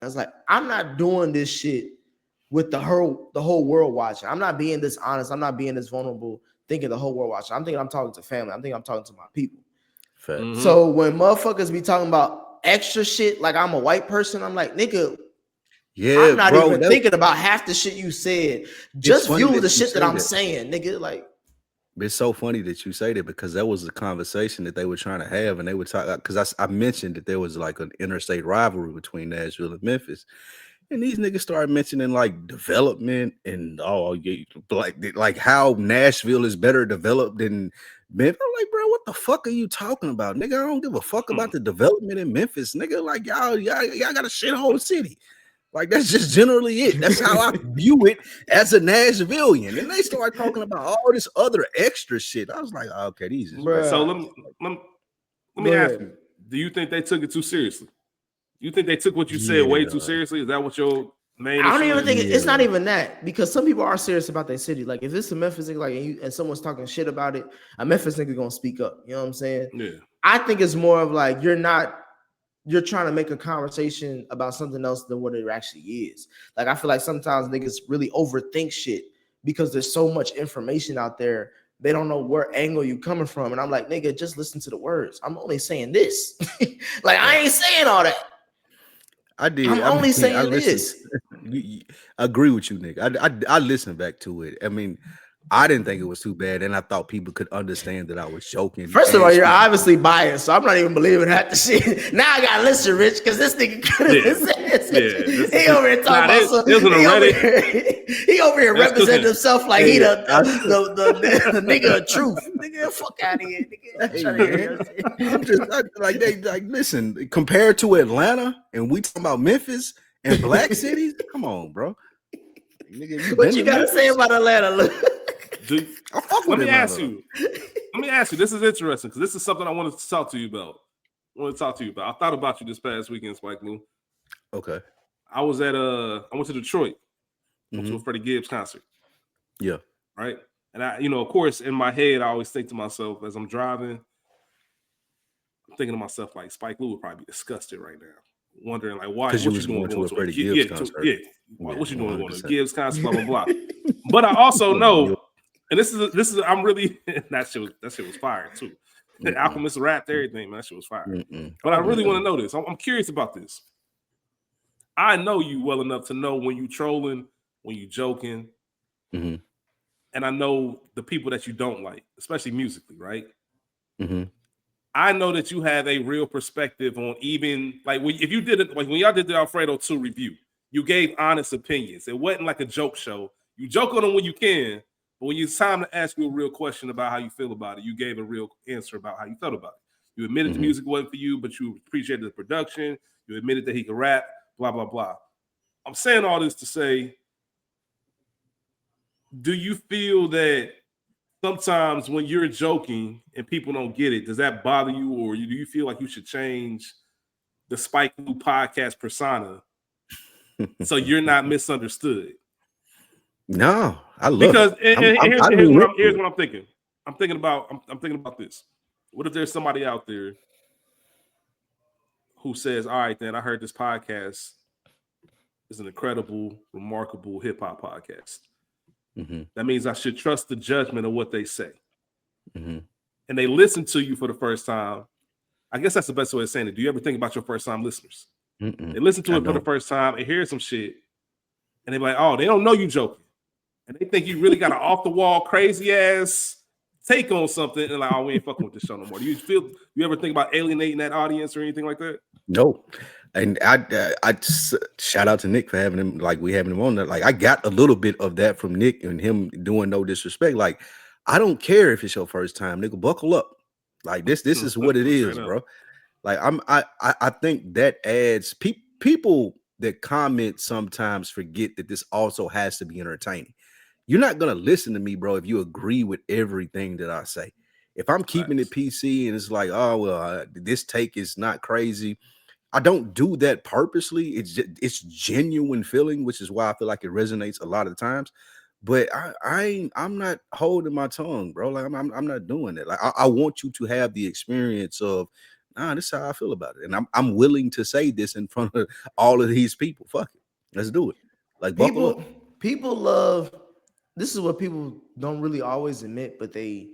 I was like, I'm not doing this shit with the whole world watching. I'm not being this honest. I'm not being this vulnerable, thinking the whole world watching. I'm thinking I'm talking to family. I'm thinking I'm talking to my people. Mm-hmm. So when motherfuckers be talking about extra shit, like I'm a white person, I'm like, nigga, I'm not even thinking about half the shit you said. Just view the shit that I'm saying, nigga. Like, it's so funny that you say that because that was the conversation that they were trying to have, and they would talk because I mentioned that there was like an interstate rivalry between Nashville and Memphis. And these niggas started mentioning like development and like how Nashville is better developed than Memphis. I'm like, bro, what the fuck are you talking about, nigga? I don't give a fuck about the development in Memphis, nigga. Like y'all got a shithole city. Like that's just generally it. That's how I view it as a Nashvilleian. And they started talking about all this other extra shit. I was like, oh, okay, these is bro. So let me ask you: do you think they took it too seriously? You think they took what you said way too seriously? Is that what your main? I don't even think it's not even that, because some people are serious about their city. Like if it's a Memphis nigga, like and someone's talking shit about it, a Memphis nigga gonna speak up. You know what I'm saying? Yeah. I think it's more of like you're trying to make a conversation about something else than what it actually is. Like I feel like sometimes niggas really overthink shit because there's so much information out there. They don't know where angle you coming from. And I'm like, nigga, just listen to the words. I'm only saying this. Like I ain't saying all that. I did. I'm only saying this. I agree with you, Nick. I listened back to it. I mean, I didn't think it was too bad, and I thought people could understand that I was joking. First of all, you're obviously biased, so I'm not even believing half the shit. Now I gotta listen, Rich, because this nigga could have said he over here talking about something. He over here representing himself like he the nigga of truth. Nigga, fuck out of here. Nigga. I'm just listen. Compared to Atlanta, and we talking about Memphis and black cities, come on, bro. Nigga, what you gotta say about Atlanta? Let me ask you. This is interesting because this is something I wanted to talk to you about. I thought about you this past weekend, Spike Lee. Okay. I went to Detroit. Went to a Freddie Gibbs concert. Yeah. Right. And I, of course, in my head, I always think to myself as I'm driving, I'm thinking to myself like Spike Lee would probably be disgusted right now, wondering like why. Because you was going to a Freddie Gibbs concert. What you doing going to a Gibbs concert? Blah blah blah. But I also know. And this is I'm really that shit was fire too. The Alchemist rapped everything, man. That shit was fire. But I really want to know this. I'm curious about this. I know you well enough to know when you trolling, when you joking, and I know the people that you don't like, especially musically, right? I know that you have a real perspective on even like if you did it, like when y'all did the Alfredo 2 review, you gave honest opinions. It wasn't like a joke show. You joke on them when you can. But when it's time to ask you a real question about how you feel about it, you gave a real answer about how you felt about it. You admitted the music wasn't for you, but you appreciated the production. You admitted that he could rap, blah, blah, blah. I'm saying all this to say, do you feel that sometimes when you're joking and people don't get it, does that bother you? Or do you feel like you should change the Spike Lee podcast persona so you're not misunderstood? No, I love because it. Here's what I'm thinking. I'm thinking about this. What if there's somebody out there who says, all right, then I heard this podcast is an incredible, remarkable hip hop podcast. That means I should trust the judgment of what they say. And they listen to you for the first time. I guess that's the best way of saying it. Do you ever think about your first time listeners? They listen to it for the first time and hear some shit. And they're like, oh, they don't know you joking. And they think you really got an off-the-wall, crazy-ass take on something. And like, oh, we ain't fucking with this show no more. Do you ever think about alienating that audience or anything like that? No. And I shout out to Nick for having him, like we having him on there. Like I got a little bit of that from Nick and him doing no disrespect. Like, I don't care if it's your first time, nigga, buckle up. Like this is what it is, bro. Like I think that adds people that comment sometimes forget that this also has to be entertaining. You're not going to listen to me, bro, if you agree with everything that I say. If I'm keeping it PC and it's like, oh, well, this take is not crazy. I don't do that purposely. It's genuine feeling, which is why I feel like it resonates a lot of the times. But I'm not holding my tongue, bro. Like I'm not doing it. Like I want you to have the experience of nah, this is how I feel about it. And I'm willing to say this in front of all of these people. Fuck it. Let's do it. Like people love, this is what people don't really always admit, but they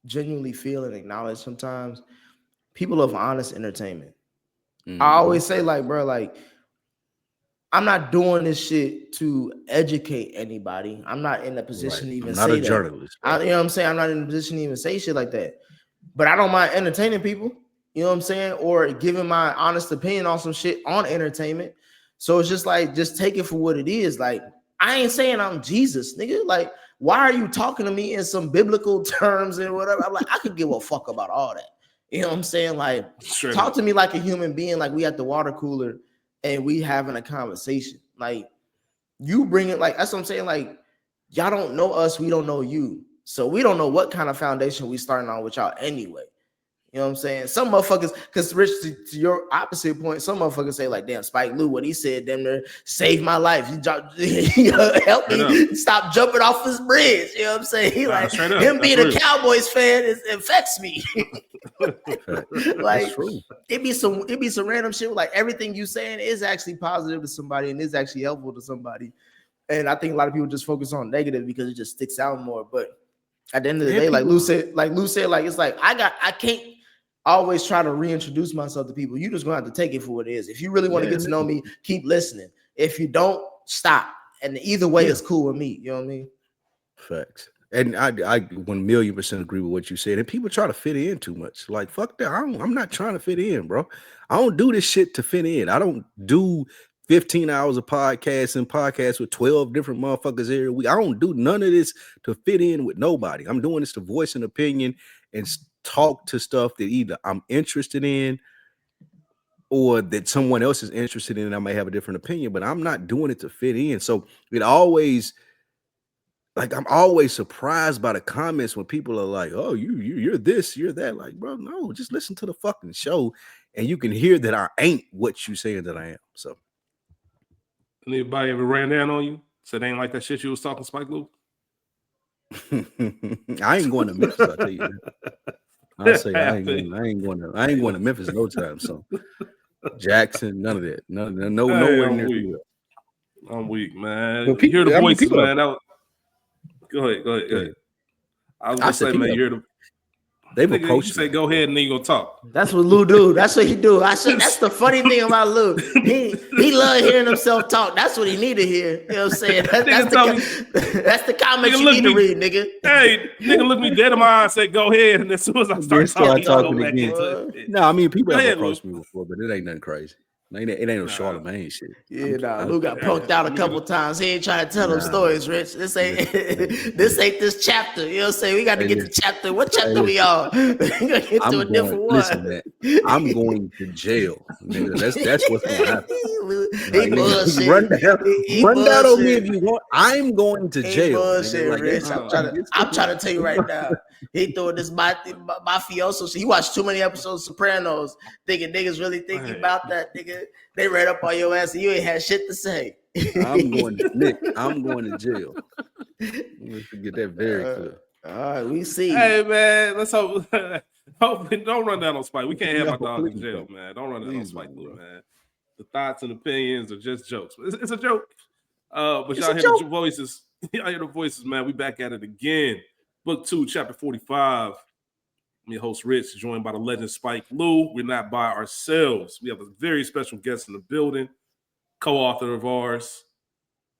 genuinely feel and acknowledge sometimes. People love honest entertainment. I always say, like, bro, like, I'm not doing this shit to educate anybody. I'm not in a position to even say that. I'm not a journalist. You know what I'm saying? I'm not in a position to even say shit like that. But I don't mind entertaining people. You know what I'm saying? Or giving my honest opinion on some shit on entertainment. So it's just like, just take it for what it is. Like, I ain't saying I'm Jesus, nigga. Like, why are you talking to me in some biblical terms and whatever? I'm like, I could give a fuck about all that. You know what I'm saying? Like, talk to me like a human being, like we at the water cooler and we having a conversation. Like, you bring it, like, that's what I'm saying. Like, y'all don't know us, we don't know you. So we don't know what kind of foundation we starting on with y'all anyway. You know what I'm saying? Some motherfuckers, because Rich, to your opposite point, some motherfuckers say, like, damn, Spike Lee, what he said, damn near saved my life. He helped me stop jumping off this bridge. You know what I'm saying? He like, him being a Cowboys fan affects me. Like, it be some random shit. Like, everything you saying is actually positive to somebody and is actually helpful to somebody. And I think a lot of people just focus on negative because it just sticks out more. But at the end of the day, like Lou said, like, it's like, I can't always try to reintroduce myself to people. You just gonna have to take it for what it is. If you really want to get to know me, keep listening. If you don't, stop. And either way is cool with me. You know what I mean? Facts. And I 1,000,000% agree with what you said. And people try to fit in too much. Like, fuck that. I'm not trying to fit in, bro. I don't do this shit to fit in. I don't do 15 hours of podcasts with 12 different motherfuckers every week. I don't do none of this to fit in with nobody. I'm doing this to voice an opinion and talk to stuff that either I'm interested in or that someone else is interested in and I may have a different opinion, but I'm not doing it to fit in. So it always, like, I'm always surprised by the comments when people are like, oh, you're this, you're that. Like, bro, no, just listen to the fucking show and you can hear that I ain't what you saying that I am. So anybody ever ran down on you? Said ain't like that shit you was talking, Spike Lee? I ain't going to Memphis, I'll tell you that. I'll say I ain't going to Memphis no time. So Jackson, none of that. Nowhere near that. I'm weak, man. You hear the voices, man. Go ahead. I was gonna say, man, you're the. They've approached you say go ahead and then you gonna talk. That's what Lou do. That's what he do. That's the funny thing about Lou. He love hearing himself talk. That's what he need to hear. You know what I'm saying? That's the comments you need to read, nigga. Hey, nigga, look me dead in my eye and say go ahead. And as soon as I start talking again. No, I mean, people have approached me before, but it ain't nothing crazy. It ain't no Charlemagne shit. Yeah, Lou got punked out a couple times. He ain't trying to tell them stories, Rich. This ain't this chapter. You know what I'm saying? We got to get to chapter. What chapter we on? We gonna get to a different one. Listen, man, I'm going to jail. Nigga. That's what's gonna happen. He run down on me if you want. I'm going to jail. Bullshit, Rich. I'm trying to tell you right now. He throwing this mafioso shit. He watched too many episodes of Sopranos, thinking niggas really thinking about that, nigga. They read up on your ass and you ain't had shit to say. I'm going to jail. Let's get that very clear. All right, we see. Hey, man, let's hope. Hopefully, don't run down on Spike. We can't have my dog in jail, man. Don't run down on Spike, man. The thoughts and opinions are just jokes. It's a joke. But y'all hear the voices. Y'all hear the voices, man. We back at it again. Book 2, chapter 45. I'm your host, Rich, joined by the legend Spike Lou. We're not by ourselves. We have a very special guest in the building, co-author of ours.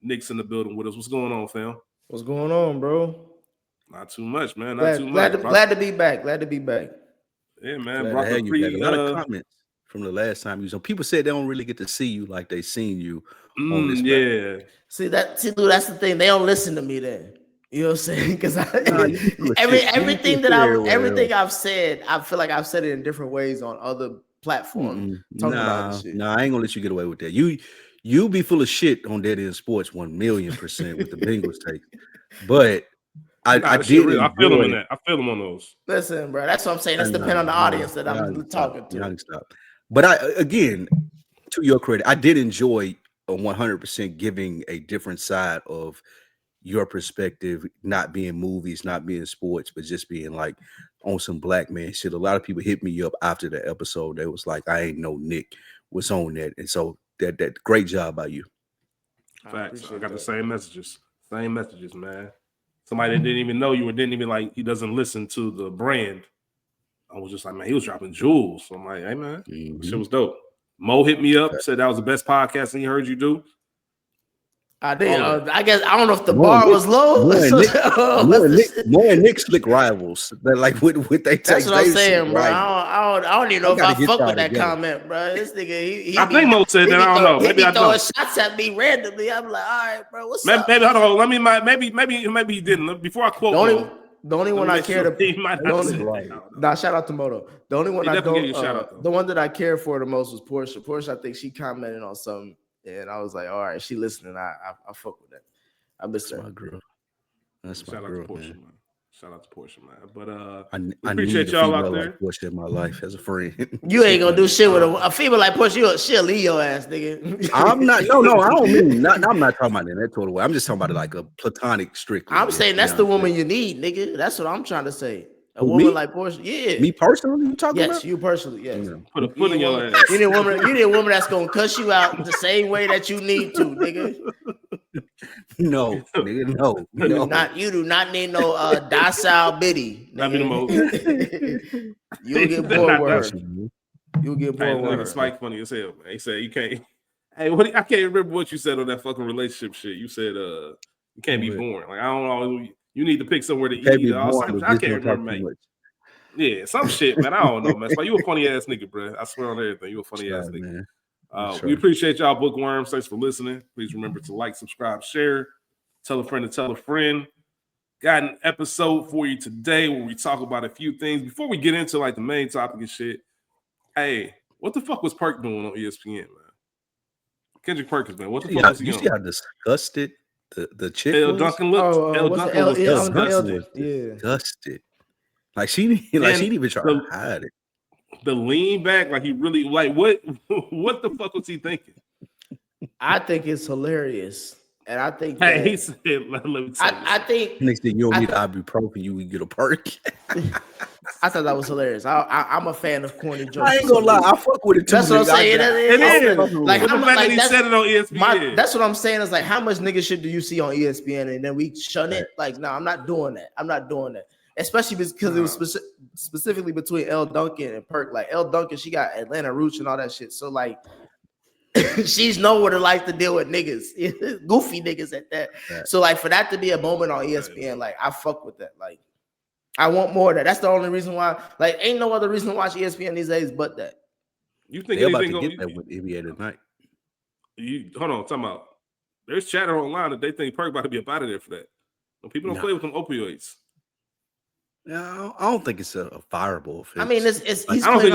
Nick's in the building with us. What's going on, fam? What's going on, bro? Not too much, man. Glad to be back. Glad to be back. Yeah, man. A lot of comments from the last time you was on. People said they don't really get to see you like they seen you on this. Yeah. See, that's the thing. They don't listen to me then. You know what I'm saying? Because everything I've said, I feel like I've said it in different ways on other platforms. I ain't gonna let you get away with that. You be full of shit on Dead End Sports 1,000,000% with the Bengals take. But I feel them in that. I feel them on those. Listen, bro, that's what I'm saying. That's depending on the audience that I'm talking to. Stop. But again, to your credit, I did enjoy 100% giving a different side of your perspective, not being movies, not being sports, but just being like on some black man shit. A lot of people hit me up after the episode. They was like, I ain't know Nick was on that. And so that great job by you. Facts. I got the same messages. Same messages, man. Somebody that didn't even know you or didn't even like, he doesn't listen to the brand. I was just like, man, he was dropping jewels. So I'm like, hey, man, shit was dope. Mo hit me up, said that was the best podcast he heard you do. I did. I guess I don't know if the bar was low. More and Nick slick rivals. That like what they take. That's what I'm saying, bro. I don't even know if I fuck with that comment, bro. This nigga, he I think Mo said that. I don't know. Maybe I throwing shots at me randomly. I'm like, all right, bro. What's up? Maybe hold on. Let me. Maybe he didn't. Before I quote. The only one I care to shout out to Moto. The only one the one that I cared for the most was Portia. Portia, I think she commented on something, and I was like, all right, she listening. I fuck with that. I miss her. My girl. That's my shout girl, out to Portia, man. Shout out to Portia, man. But I appreciate y'all out there. Like Portia in my life as a friend. You ain't gonna do shit with a female like Portia. She'll leave your ass, nigga. I'm not. No, I don't mean. I'm not talking about in that total way. I'm just talking about it like a platonic, strictly. I'm saying that's the woman you need, nigga. That's what I'm trying to say. A woman like Portia, yeah. Me personally, you talking about? Yes, you personally, yes. Put a foot in your ass. You need a woman that's gonna cuss you out the same way that you need to, nigga. No, nigga, no. You do not need no docile biddy. Not be the most. You'll get bored with her. You'll get bored with her. Spike funny as hell, man. He said you can't. Hey, I can't remember what you said on that fucking relationship shit. You said you can't be boring. Like I don't know. You need to pick somewhere to eat. I can't remember, man. Yeah, some shit, man. I don't know, man. But you a funny ass nigga, bro. I swear on everything. You a funny ass nigga. We appreciate y'all, bookworms. Thanks for listening. Please remember to like, subscribe, share, tell a friend to tell a friend. Got an episode for you today where we talk about a few things. Before we get into like the main topic and shit, hey, what the fuck was Perk doing on ESPN, man? Kendrick Perkins, man. What the fuck was he doing? You see how disgusted the chick was? Duncan looked. L. Duncan was disgusted. Disgusted. Like she didn't even try to hide it. The lean back, like he really like what the fuck was he thinking? I think it's hilarious. And I think he said, let me I think next thing you don't need ibuprofen, you would get a perk. I thought that was hilarious. I'm a fan of corny jokes. I ain't gonna lie, I fuck with it too. That's what I'm saying. It is. Like how much he said it on ESPN. That's what I'm saying. Is like how much nigga shit do you see on ESPN and then we shun it? Like, no, I'm not doing that. I'm not doing that. Especially because it was specifically between L. Duncan and Perk. Like L. Duncan, she got Atlanta roots and all that shit. So like she's know what it like to deal with niggas, goofy niggas at that. Right. So like for that to be a moment on ESPN, like I fuck with that. Like I want more of that. That's the only reason why. Like ain't no other reason to watch ESPN these days but that. You think they're about to get that with NBA tonight? Hold on, talking about. There's chatter online that they think Perk about to be up out of there for that. People don't play with them opioids. No, I don't think it's a fireable offense. I mean, he's I don't think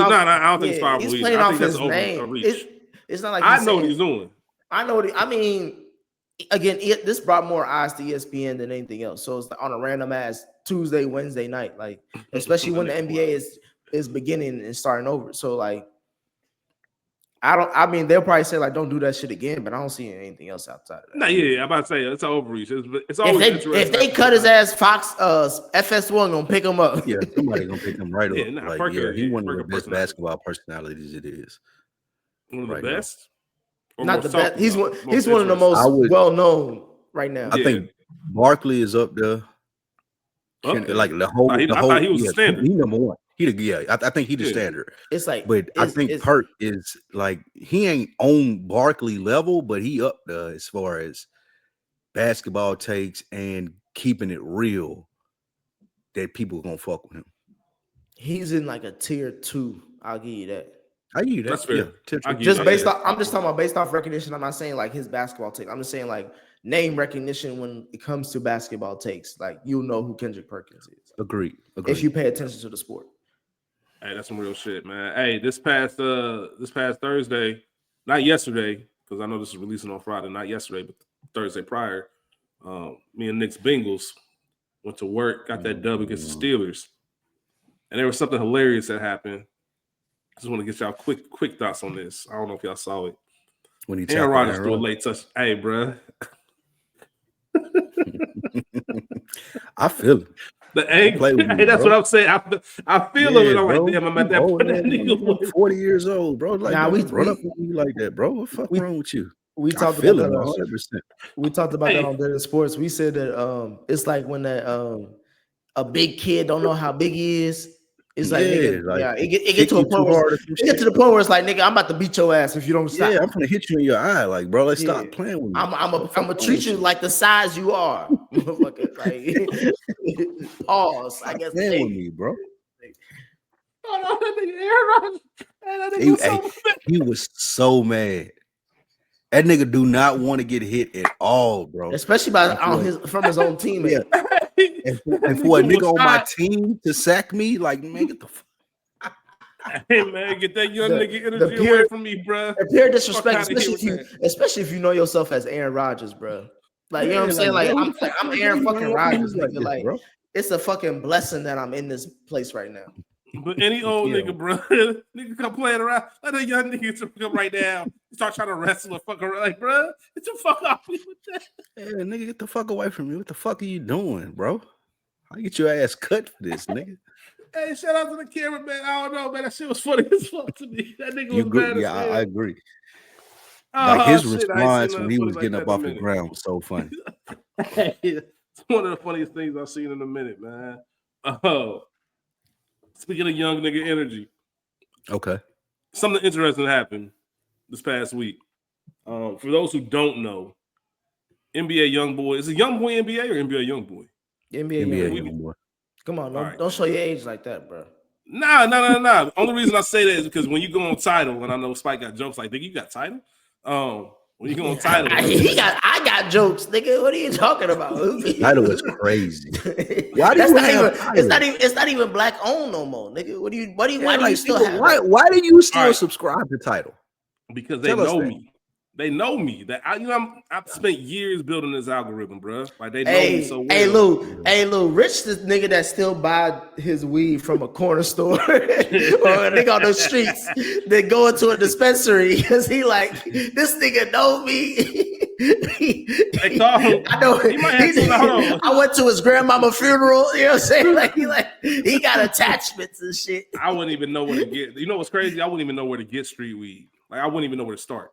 it's fireable. He's playing off his name. It's not like I know what he's doing. I know what I mean. Again, this brought more eyes to ESPN than anything else. So it's on a random ass Tuesday, Wednesday night, like especially when the NBA is beginning and starting over. So like, I mean, they'll probably say like, don't do that shit again, but I don't see anything else outside of that. No, yeah, I'm about to say it's overreach. It's always if they cut his ass, Fox, FS1 gonna pick him up. Yeah, somebody gonna pick him right up. He one of the best basketball personalities it is. One of the best. Not the best. He's one of the most well known right now. I think Barkley is up there. Okay. Like the whole. I thought he was the standard. He number one. I think he's the standard. It's like, but I think Perk is like he ain't on Barkley level, but he up there as far as basketball takes and keeping it real. That people gonna fuck with him. He's in like a tier 2. I'll give you that. I give you that. That's fair. Yeah. Just based off, I'm just talking about based off recognition. I'm not saying like his basketball take. I'm just saying like name recognition when it comes to basketball takes. Like you'll know who Kendrick Perkins is. Agreed. If you pay attention to the sport. Hey, that's some real shit, man. Hey, this past Thursday, not yesterday, because I know this is releasing on Friday, not yesterday, but Thursday prior. Me and Knicks Bengals went to work, got that dub against the Steelers, and there was something hilarious that happened. I just want to get y'all quick thoughts on this. I don't know if y'all saw it. When he Aaron Rodgers threw a late touch. Hey, bro. I feel it. The anger. Hey, that's what I'm saying. I feel it. I'm bro. like, damn, I'm at that point. That nigga I'm 40 years old, bro. Like, we run up on me like that, bro. What the fuck wrong with you? We talked about that 100%. We talked about that on Daily Sports. We said that it's like when that a big kid don't know how big he is. It's like, nigga, like, it get to a point where it's like, nigga, I'm about to beat your ass if you don't stop. Yeah, I'm gonna hit you in your eye, like, bro. Let's stop playing with me. I'm gonna treat you like the size you are. Like, pause. I guess. Playing with me, bro. He was so mad. That nigga do not want to get hit at all, bro. Especially from his own teammate. And for a nigga on my team to sack me, like, man, get the fuck. Hey man, get that young nigga energy away from me, bro. The pure disrespect, especially if you know yourself as Aaron Rodgers, bro. Like, you know what I'm saying? Like, I'm Aaron fucking Rodgers, nigga. Like, it's a fucking blessing that I'm in this place right now. But any old nigga, bro, nigga come playing around. Let that young nigga come right down. Start trying to wrestle or fuck around. Like, bro, get the fuck off me with that. Hey, nigga, get the fuck away from me. What the fuck are you doing, bro? I get your ass cut for this, nigga. Hey, shout out to the camera, man. I don't know, man. That shit was funny as fuck to me. That nigga was bad as hell. I agree. Like, his response when he was getting up off the ground was so funny. It's one of the funniest things I've seen in a minute, man. Oh. Speaking of young nigga energy, okay, something interesting happened this past week. For those who don't know, NBA Youngboy, is it Youngboy NBA or NBA Youngboy? NBA Youngboy. Come on, don't show your age like that, bro. Nah. The only reason I say that is because when you go on Tidal, and I know Spike got jokes like, nigga, you got Tidal? When you go on Tidal, I got jokes, nigga. What are you talking about? Tidal is crazy. Why do it's not even black owned no more, nigga. Why do you still have? Why do you still subscribe to Tidal? Because they know me. They know me. That I've spent years building this algorithm, bro. Like, they know me so well. Hey Lou, Rich, this nigga that still buy his weed from a corner store or a nigga on the streets, then go into a dispensary because he like, this nigga know me. I know. I went to his grandmama funeral. You know what I'm saying? Like he got attachments and shit. I wouldn't even know where to get. You know what's crazy? I wouldn't even know where to get street weed. Like, I wouldn't even know where to start.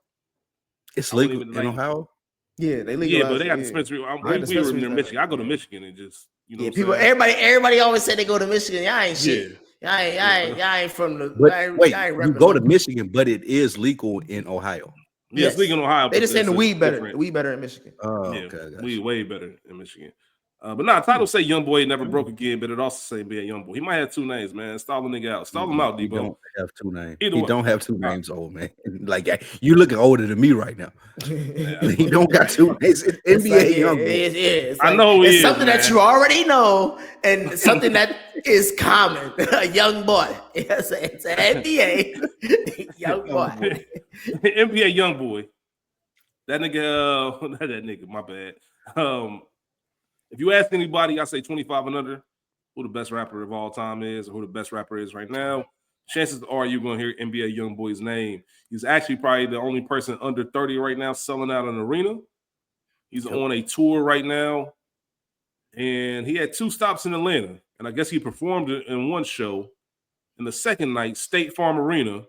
It's legal in Ohio. Yeah, they legal. Yeah, but they got dispensary. We were near Michigan. I go to Michigan and just, you know. Yeah, people. Everybody always say they go to Michigan. Y'all ain't shit. Y'all ain't from the. Wait, you go to Michigan, but it is legal in Ohio. Yeah, it's legal in Ohio. They just saying the weed better. The weed better in Michigan. Oh, yeah, okay. Weed way better in Michigan. But Tidal say Youngboy never broke again, but it also say NBA Youngboy. He might have two names, man. Stall the nigga out. Stall him out, Debo. He don't have two names. He don't have two names, old man. Like, you looking older than me right now. He don't got two names. It's NBA Youngboy. I know it's something that you already know and something that is common. A young boy. It's an NBA young boy. NBA Youngboy. That nigga, my bad. If you ask anybody, I say 25 and under, who the best rapper of all time is, or who the best rapper is right now, chances are you're going to hear NBA Youngboy's name. He's actually probably the only person under 30 right now selling out an arena. He's on a tour right now, and he had 2 stops in Atlanta, and I guess he performed in one show. In the second night, State Farm Arena,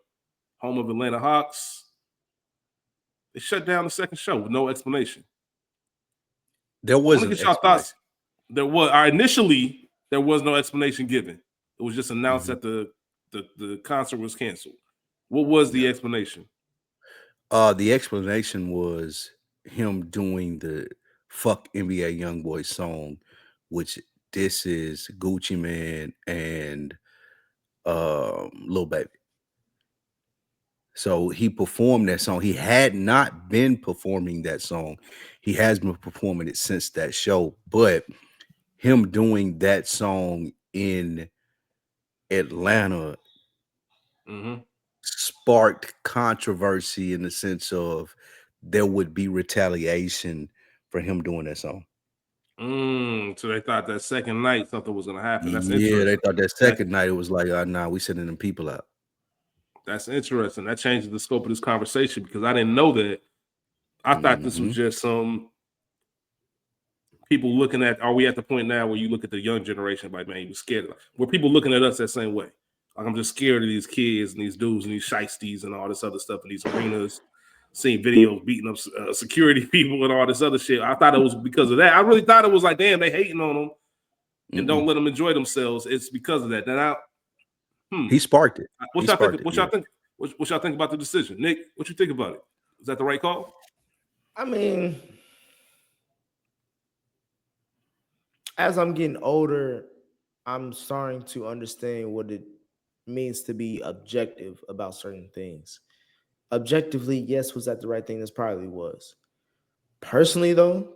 home of Atlanta Hawks, they shut down the second show with no explanation. There wasn't. Thoughts. Initially there was no explanation given. It was just announced that the concert was canceled. What was the explanation? The explanation was him doing the "Fuck NBA Youngboy" song, which this is Gucci Mane and Lil Baby. So he performed that song. He had not been performing that song. He has been performing it since that show, but him doing that song in Atlanta sparked controversy in the sense of there would be retaliation for him doing that song. So they thought that second night something was going to happen. That's interesting. They thought that second night it was like, nah, we sending them people out. That's interesting. That changes the scope of this conversation because I didn't know that. I thought this was just some people looking at, are we at the point now where you look at the young generation like, man, you scared? Were people looking at us that same way? Like, I'm just scared of these kids and these dudes and these shiesties and all this other stuff in these arenas, seeing videos beating up security people and all this other shit. I thought it was because of that. I really thought it was like, damn, they hating on them and don't let them enjoy themselves. It's because of that. Then he sparked it. What y'all think about the decision? Nick, what you think about it? Is that the right call? I mean, as I'm getting older, I'm starting to understand what it means to be objective about certain things. Objectively, yes, was that the right thing? This probably was. Personally, though,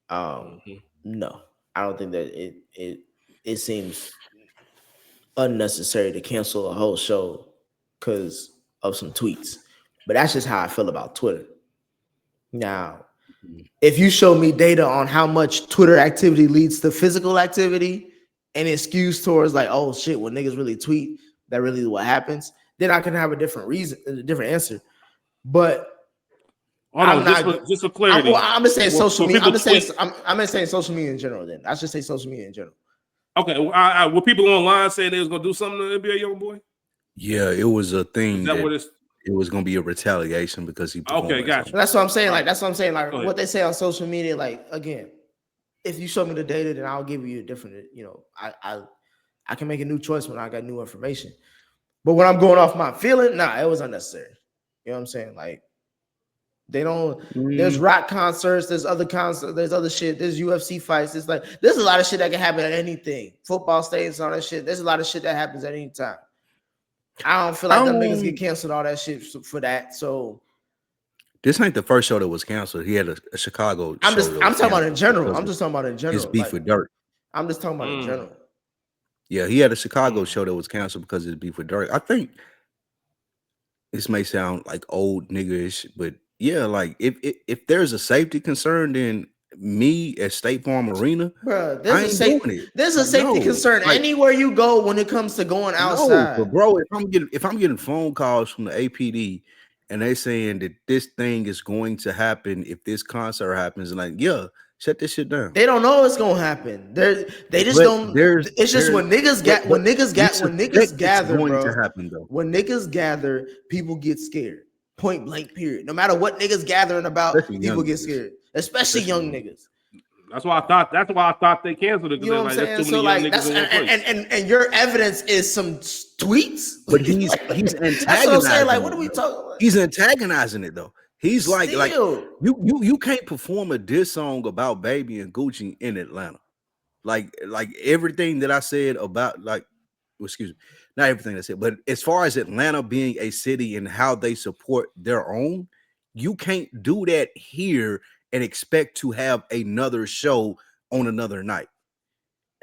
no, I don't think that it seems unnecessary to cancel a whole show because of some tweets. But that's just how I feel about Twitter. Now, if you show me data on how much Twitter activity leads to physical activity and it skews towards like, oh shit, when niggas really tweet, that really is what happens, then I can have a different reason, a different answer. But just for clarity. I'm just saying social media. I'm just saying social media in general. Then I should say social media in general. Okay, were people online saying they was gonna do something to NBA Youngboy? Yeah, it was a thing. Is that what it's? It was gonna be a retaliation because he. Okay, gotcha. That's what I'm saying. Like that's what I'm saying. Like what they say on social media. Like again, if you show me the data, then I'll give you a different. You know, I can make a new choice when I got new information. But when I'm going off my feeling, nah, it was unnecessary. You know what I'm saying? Like they don't. There's rock concerts. There's other concerts. There's other shit. There's UFC fights. It's like there's a lot of shit that can happen at anything. Football stadiums, all that shit. There's a lot of shit that happens at any time. I don't feel like them niggas get canceled all that shit for that. So this ain't the first show that was canceled. He had a Chicago. I'm talking about in general. I'm just talking about in general. His beef with Dirk. I'm just talking about in general. Yeah, he had a Chicago show that was canceled because of his beef with Dirk. I think this may sound like old nigga-ish, but yeah, like if there's a safety concern, then me at State Farm Arena, bro, there's a safety concern anywhere you go when it comes to going outside. But bro, if I'm getting phone calls from the APD and they saying that this thing is going to happen if this concert happens, and like, yeah, shut this shit down. They don't know it's gonna happen. They just don't. It's just when niggas gather, bro. To happen, though. When niggas gather, people get scared. Point blank. Period. No matter what niggas gathering about, people get scared. Especially young niggas. That's why I thought they canceled it. You know what I'm saying? So like that's and your evidence is some tweets. But he's antagonizing. That's what I'm saying. Like, what are we talking about? He's antagonizing it though. He's like you can't perform a diss song about Baby and Gucci in Atlanta. Like everything that I said about excuse me, not everything I said, but as far as Atlanta being a city and how they support their own, you can't do that here and expect to have another show on another night.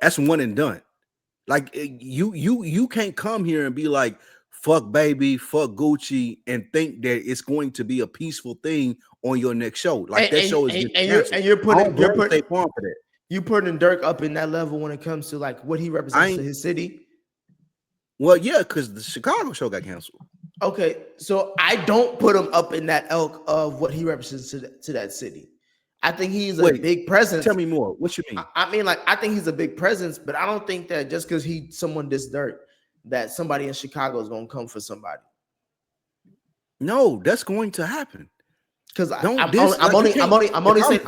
That's one and done. Like you can't come here and be like, fuck Baby, fuck Gucci, and think that it's going to be a peaceful thing on your next show. Like that show is you're putting that. You putting Dirk up in that level when it comes to like what he represents to his city. Well, yeah, because the Chicago show got canceled. Okay, so I don't put him up in that elk of what he represents to that city. I think he's a big presence. Tell me more. What you mean? I mean, like, I think he's a big presence, but I don't think that just because someone dissed Dirk, that somebody in Chicago is going to come for somebody. No, that's going to happen. Because I'm only saying.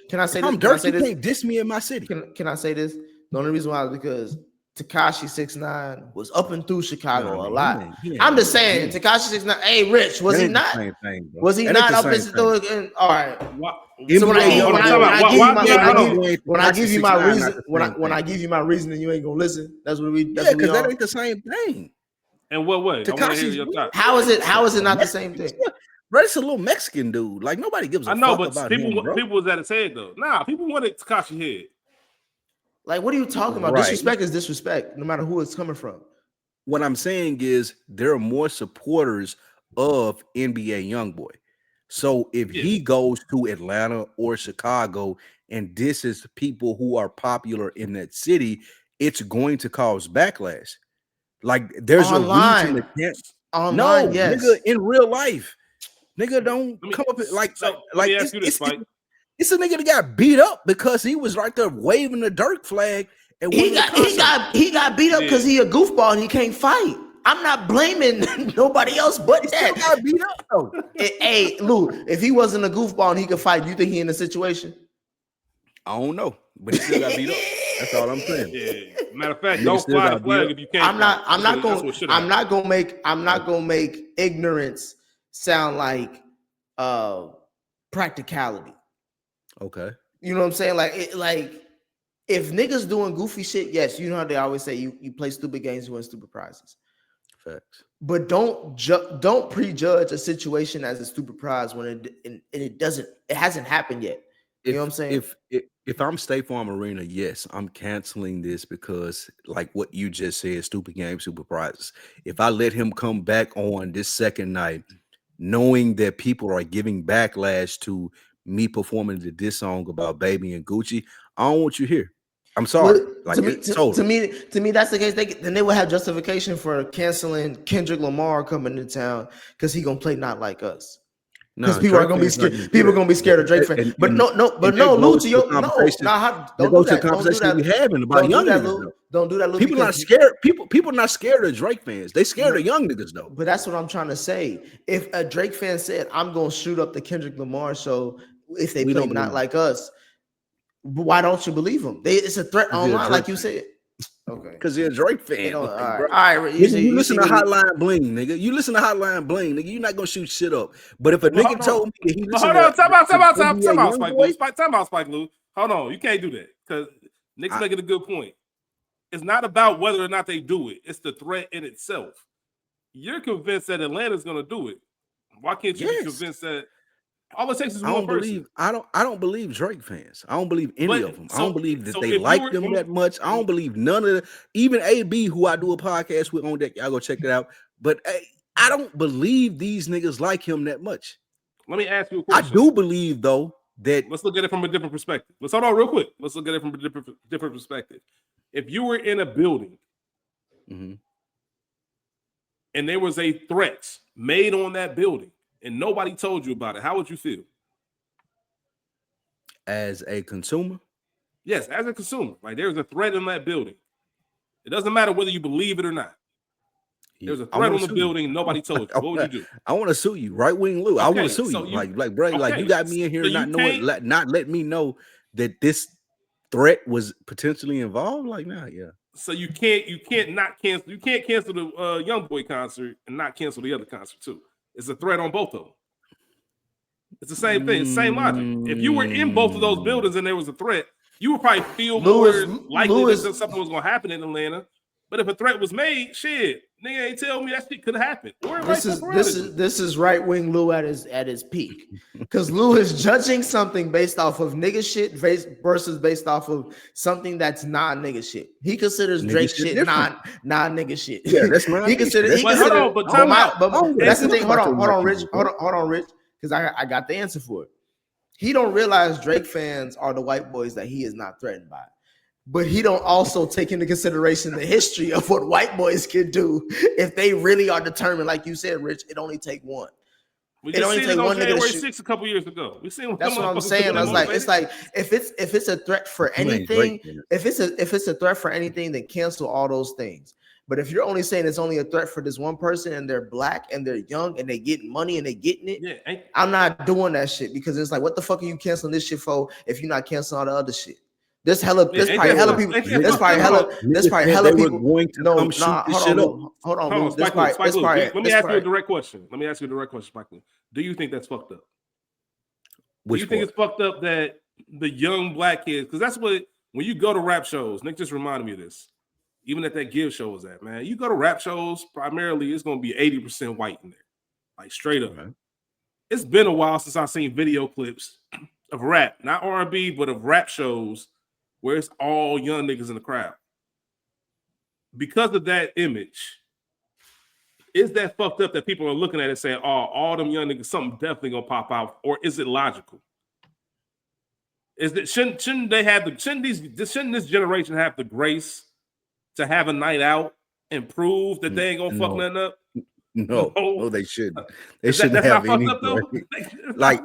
Can I say this? Dirk, you can't diss me in my city. Can I say this? The only reason why is because Tekashi 6ix9ine was up and through Chicago a lot. I'm just saying, Tekashi 6ixnine. Hey, Rich, was he not? Was he not up and through? All right. So when I give you my reason, and you ain't gonna listen. That's what we. Yeah, because that ain't the same thing. In what way? How is it not the same thing? Bro, it's a little Mexican dude. Like nobody gives a fuck about him. I know, but people was at his head though. Nah, people wanted Tekashi head. Like, what are you talking about? Right. Disrespect is disrespect, no matter who it's coming from. What I'm saying is there are more supporters of NBA Youngboy. So if he goes to Atlanta or Chicago and disses people who are popular in that city, it's going to cause backlash. Like there's a reason to can't. Online, yes. Nigga, in real life, nigga, don't come up like. So let me ask you this, Spike. It's a nigga that got beat up because he was right there waving the Dirk flag. And he got beat up because he a goofball and he can't fight. I'm not blaming nobody else but he that. Still got beat up though. Hey, Lou, if he wasn't a goofball and he could fight, you think he in a situation? I don't know, but he still got beat up. That's all I'm saying. Yeah. Matter of fact, don't fly the flag if you can't. I'm not gonna make ignorance sound like practicality. Okay. You know what I'm saying? Like if niggas doing goofy shit, yes, you know how they always say you play stupid games, you win stupid prizes. Facts. But don't prejudge a situation as a stupid prize when it hasn't happened yet. You know what I'm saying? If I'm State Farm Arena, yes, I'm canceling this because, like what you just said, stupid game, super prizes. If I let him come back on this second night, knowing that people are giving backlash to me performing the diss song about Baby and Gucci, I don't want you here. I'm sorry. Well, to me, that's the case. Then they would have justification for canceling Kendrick Lamar coming to town because he gonna play Not Like Us. Because people are gonna be scared. People are gonna be scared of Drake fans. But no, Lou, to your don't do that. Don't do that. We having about young niggas. Don't do that, Lou. People not scared. People not scared of Drake fans. They scared of young niggas though. But that's what I'm trying to say. If a Drake fan said, "I'm gonna shoot up the Kendrick Lamar show if they play Not Like Us," why don't you believe him? It's a threat online, like you said. Okay, because you're a Drake fan. All right. You listen to Hotline Bling, nigga. You listen to Hotline Bling, nigga. You're not gonna shoot shit up. But if a nigga told me that he listened time out, Spike Lou. Hold on, you can't do that because Nick's making a good point. It's not about whether or not they do it; it's the threat in itself. You're convinced that Atlanta's gonna do it. Why can't you be convinced that? All it takes is one person. I don't believe Drake fans. I don't believe any of them. I don't believe that they like them that much. I don't believe none of even AB, who I do a podcast with on deck. Y'all go check it out. But I don't believe these niggas like him that much. Let me ask you a question. I do believe though that let's look at it from a different perspective. Let's hold on real quick. Let's look at it from a different perspective. If you were in a building and there was a threat made on that building, and nobody told you about it, how would you feel? As a consumer? Yes, as a consumer. Like there's a threat in that building. It doesn't matter whether you believe it or not. There's a threat on the building, nobody told you. What would you do? I want to sue you, right wing Lou. I want to sue you. Like, bro, like you got me in here not knowing, not let me know that this threat was potentially involved. Like, nah, yeah. So you can't cancel the Youngboy concert and not cancel the other concert too. It's a threat on both of them. It's the same thing. It's the same logic. If you were in both of those buildings and there was a threat, you would probably feel more likely that something was going to happen in Atlanta. But if a threat was made, shit, nigga ain't tell me that shit could have happened. This is right wing Lou at his peak, because Lou is judging something based off of nigga shit versus based off of something that's non-nigga shit. He considers Drake shit non-nigga shit. Yeah, that's right. He considers. But that's the thing. Hold on, Rich. Hold on, Rich, because I got the answer for it. He don't realize Drake fans are the white boys that he is not threatened by. But he don't also take into consideration the history of what white boys can do if they really are determined. Like you said, Rich, it only take one. It only take one nigga to shoot. 6 a couple years ago. We seen that's what I'm saying. It's like if it's a threat for anything, if it's a threat for anything, then cancel all those things. But if you're only saying it's only a threat for this one person and they're black and they're young and they getting money and they getting it, I'm not doing that shit, because it's like, what the fuck are you canceling this shit for if you're not canceling all the other shit? There's probably hella people. There's probably hella people. Hold on. Let me ask you a direct question. Spike Lee. Do you think that's fucked up? Do you think it's fucked up that the young black kids? Because that's what, when you go to rap shows, Nick just reminded me of this. Even at that Give show was at, man. You go to rap shows, primarily it's going to be 80% white in there, like straight up. Right. It's been a while since I've seen video clips of rap, not R&B, but of rap shows where it's all young niggas in the crowd. Because of that image, is that fucked up that people are looking at it saying, oh, all them young niggas, something definitely gonna pop out, or is it logical? Is that shouldn't this generation have the grace to have a night out and prove that they ain't gonna fuck nothing up? No, they shouldn't. They shouldn't have any. Like,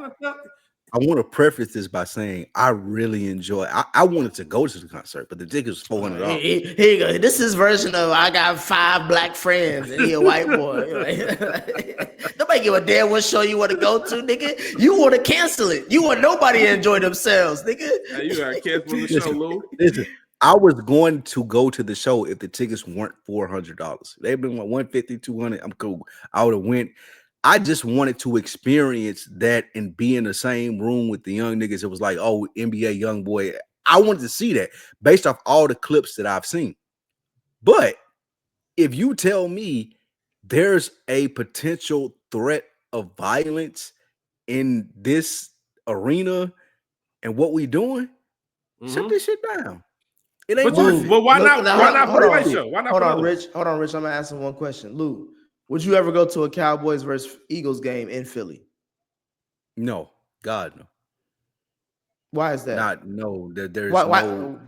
I want to preface this by saying I really enjoy. I wanted to go to the concert, but the ticket was $400. Here you go. This is version of I got 5 black friends and he a white boy. Nobody give a damn what show you want to go to, nigga. You want to cancel it. You want nobody to enjoy themselves, nigga. Hey, you got to cancel the show, Lou. Listen, I was going to go to the show if the tickets weren't $400. They've been $150, $200. I'm cool. I would have went. I just wanted to experience that and be in the same room with the young niggas. It was like, oh, NBA Youngboy. I wanted to see that based off all the clips that I've seen. But if you tell me there's a potential threat of violence in this arena and what we doing, shut this shit down. It ain't worth it. But why not play the show? Why not? Hold on, Rich. I'm gonna ask him one question. Lou, would you ever go to a Cowboys versus Eagles game in Philly? No, God, no. Why is that?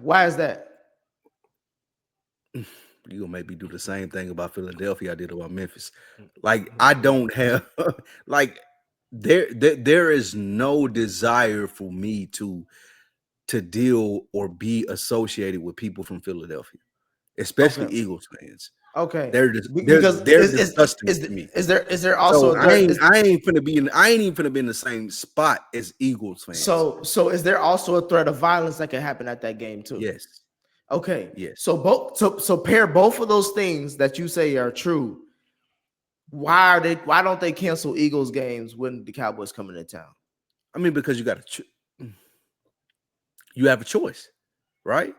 Why is that? You gonna make me do the same thing about Philadelphia I did about Memphis. Like, I don't have like there is no desire for me to deal or be associated with people from Philadelphia, especially Eagles fans. Okay, they're disgusting to me. Is there also? So I ain't even finna be in the same spot as Eagles fans. So is there also a threat of violence that can happen at that game too? Yes. Okay. Yes. So pair both of those things that you say are true. Why don't they cancel Eagles games when the Cowboys come into town? I mean, because you have a choice, right?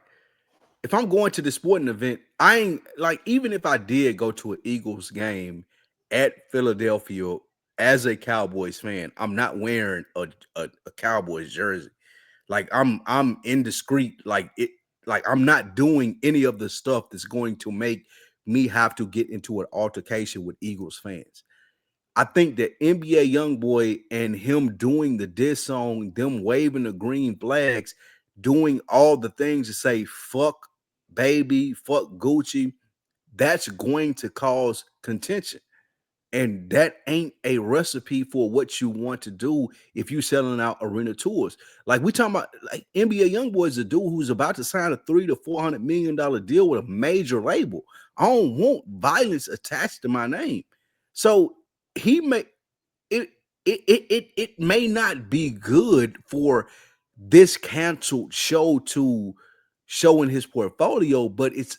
If I'm going to the sporting event, I ain't like, even if I did go to an Eagles game at Philadelphia as a Cowboys fan, I'm not wearing a Cowboys jersey. Like, I'm indiscreet. Like I'm not doing any of the stuff that's going to make me have to get into an altercation with Eagles fans. I think that NBA Youngboy and him doing the diss song, them waving the green flags, doing all the things to say fuck baby, fuck Gucci, that's going to cause contention. And that ain't a recipe for what you want to do if you're selling out arena tours. Like, we talking about, like, NBA Youngboy is a dude who's about to sign a $300 to $400 million deal with a major label. I don't want violence attached to my name. So he may it may not be good for this canceled show to show in his portfolio, but it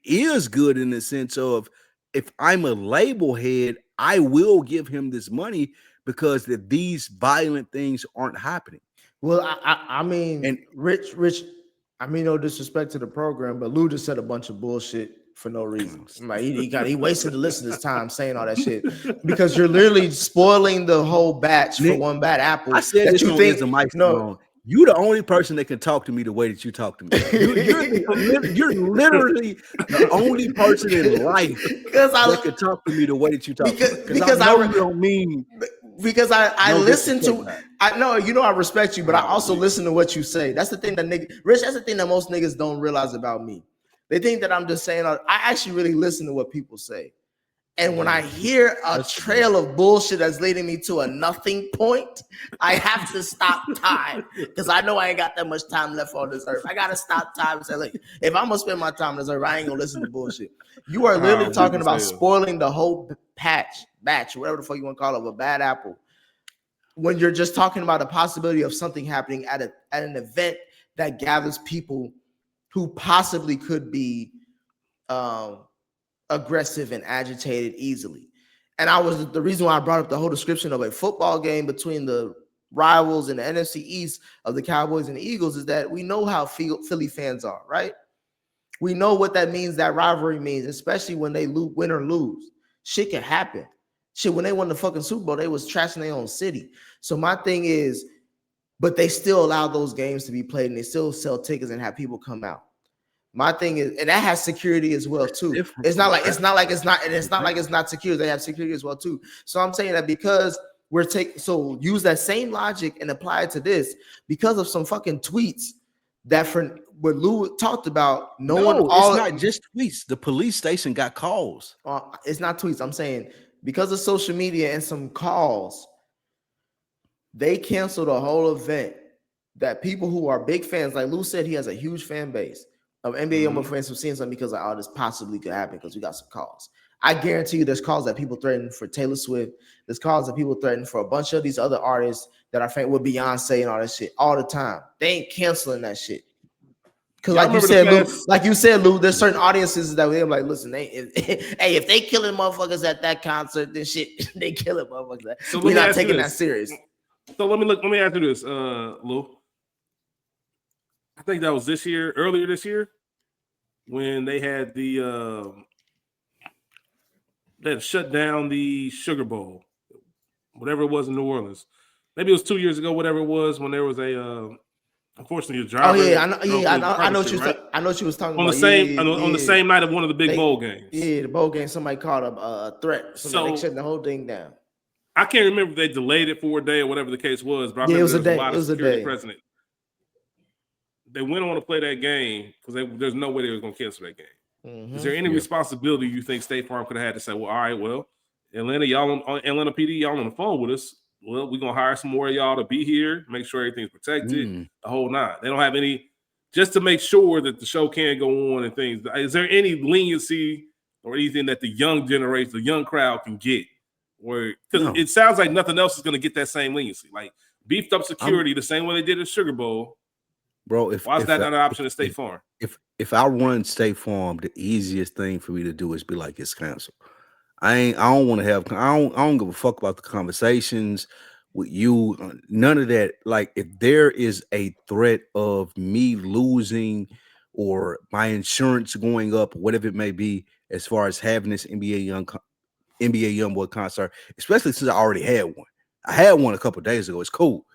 is good in the sense of, if I'm a label head, I will give him this money because these violent things aren't happening. Well, I mean, and Rich, I mean, no disrespect to the program, but Lou just said a bunch of bullshit for no reason. Like, he wasted the listener's time saying all that shit because you're literally spoiling the whole batch for one bad apple. I said this is the microphone. You're the only person that can talk to me the way that you talk to me. You're literally the only person in life that can talk to me the way that you talk to me. Because I know you don't mean. Because I listen to. I know I respect you, but I also listen to what you say. That's the thing that Rich. That's the thing that most niggas don't realize about me. They think that I'm just saying. I actually really listen to what people say. And when I hear a trail of bullshit that's leading me to a nothing point, I have to stop time because I know I ain't got that much time left on this earth. I got to stop time and say, look, if I'm going to spend my time on this earth, I ain't going to listen to bullshit. You are literally talking about spoiling the whole batch, whatever the fuck you want to call it, of a bad apple, when you're just talking about the possibility of something happening at an event that gathers people who possibly could be aggressive and agitated easily. And the reason why I brought up the whole description of a football game between the rivals in the NFC East of the Cowboys and the Eagles is that we know how Philly fans are, right? We know what that means, that rivalry means, especially when they win or lose. Shit can happen. Shit, when they won the fucking Super Bowl, they was trashing their own city. So my thing is, but they still allow those games to be played and they still sell tickets and have people come out. My thing is, and that has security as well too. It's not like it's not secure. They have security as well too. So I'm saying that because use that same logic and apply it to this because of some fucking tweets that for what Lou talked about. It's not just tweets. The police station got calls. It's not tweets. I'm saying because of social media and some calls, they canceled a whole event that people who are big fans, like Lou said, he has a huge fan base of NBA Youngboy fans who seen something because like, oh, this possibly could happen because we got some calls. I guarantee you there's calls that people threaten for Taylor Swift. There's calls that people threaten for a bunch of these other artists that are famous with Beyonce and all that shit all the time. They ain't canceling that shit. Because like you said, Lou, there's certain audiences that they're like, listen, if they killing motherfuckers at that concert, then shit, they killing motherfuckers. So we're not taking that serious. So let me ask you this, Lou. I think that was earlier this year, when they had they shut down the Sugar Bowl, whatever it was in New Orleans. Maybe it was 2 years ago, whatever it was, when there was unfortunately a driver. Oh yeah, I know what you was talking on about. On the same night of one of the big bowl games. Yeah, the bowl game. Somebody called a threat. So they shut the whole thing down. I can't remember if they delayed it for a day or whatever the case was, but I remember it was a day. It was a day. President. They went on to play that game because there's no way they were going to cancel that game. Mm-hmm. Is there any responsibility you think State Farm could have had to say, well, all right, well, Atlanta PD, y'all on the phone with us. Well, we're going to hire some more of y'all to be here, make sure everything's protected, the whole nine. They don't have any, just to make sure that the show can go on and things. Is there any leniency or anything that the young generation, the young crowd can get? Because it sounds like nothing else is going to get that same leniency. Like beefed up security the same way they did at Sugar Bowl. Bro, why is that not an option at State Farm? If I run State Farm, the easiest thing for me to do is be like, it's canceled. I don't give a fuck about the conversations with you. None of that. Like, if there is a threat of me losing or my insurance going up, whatever it may be, as far as having this NBA Youngboy concert, especially since I already had one. I had one a couple of days ago. It's cool.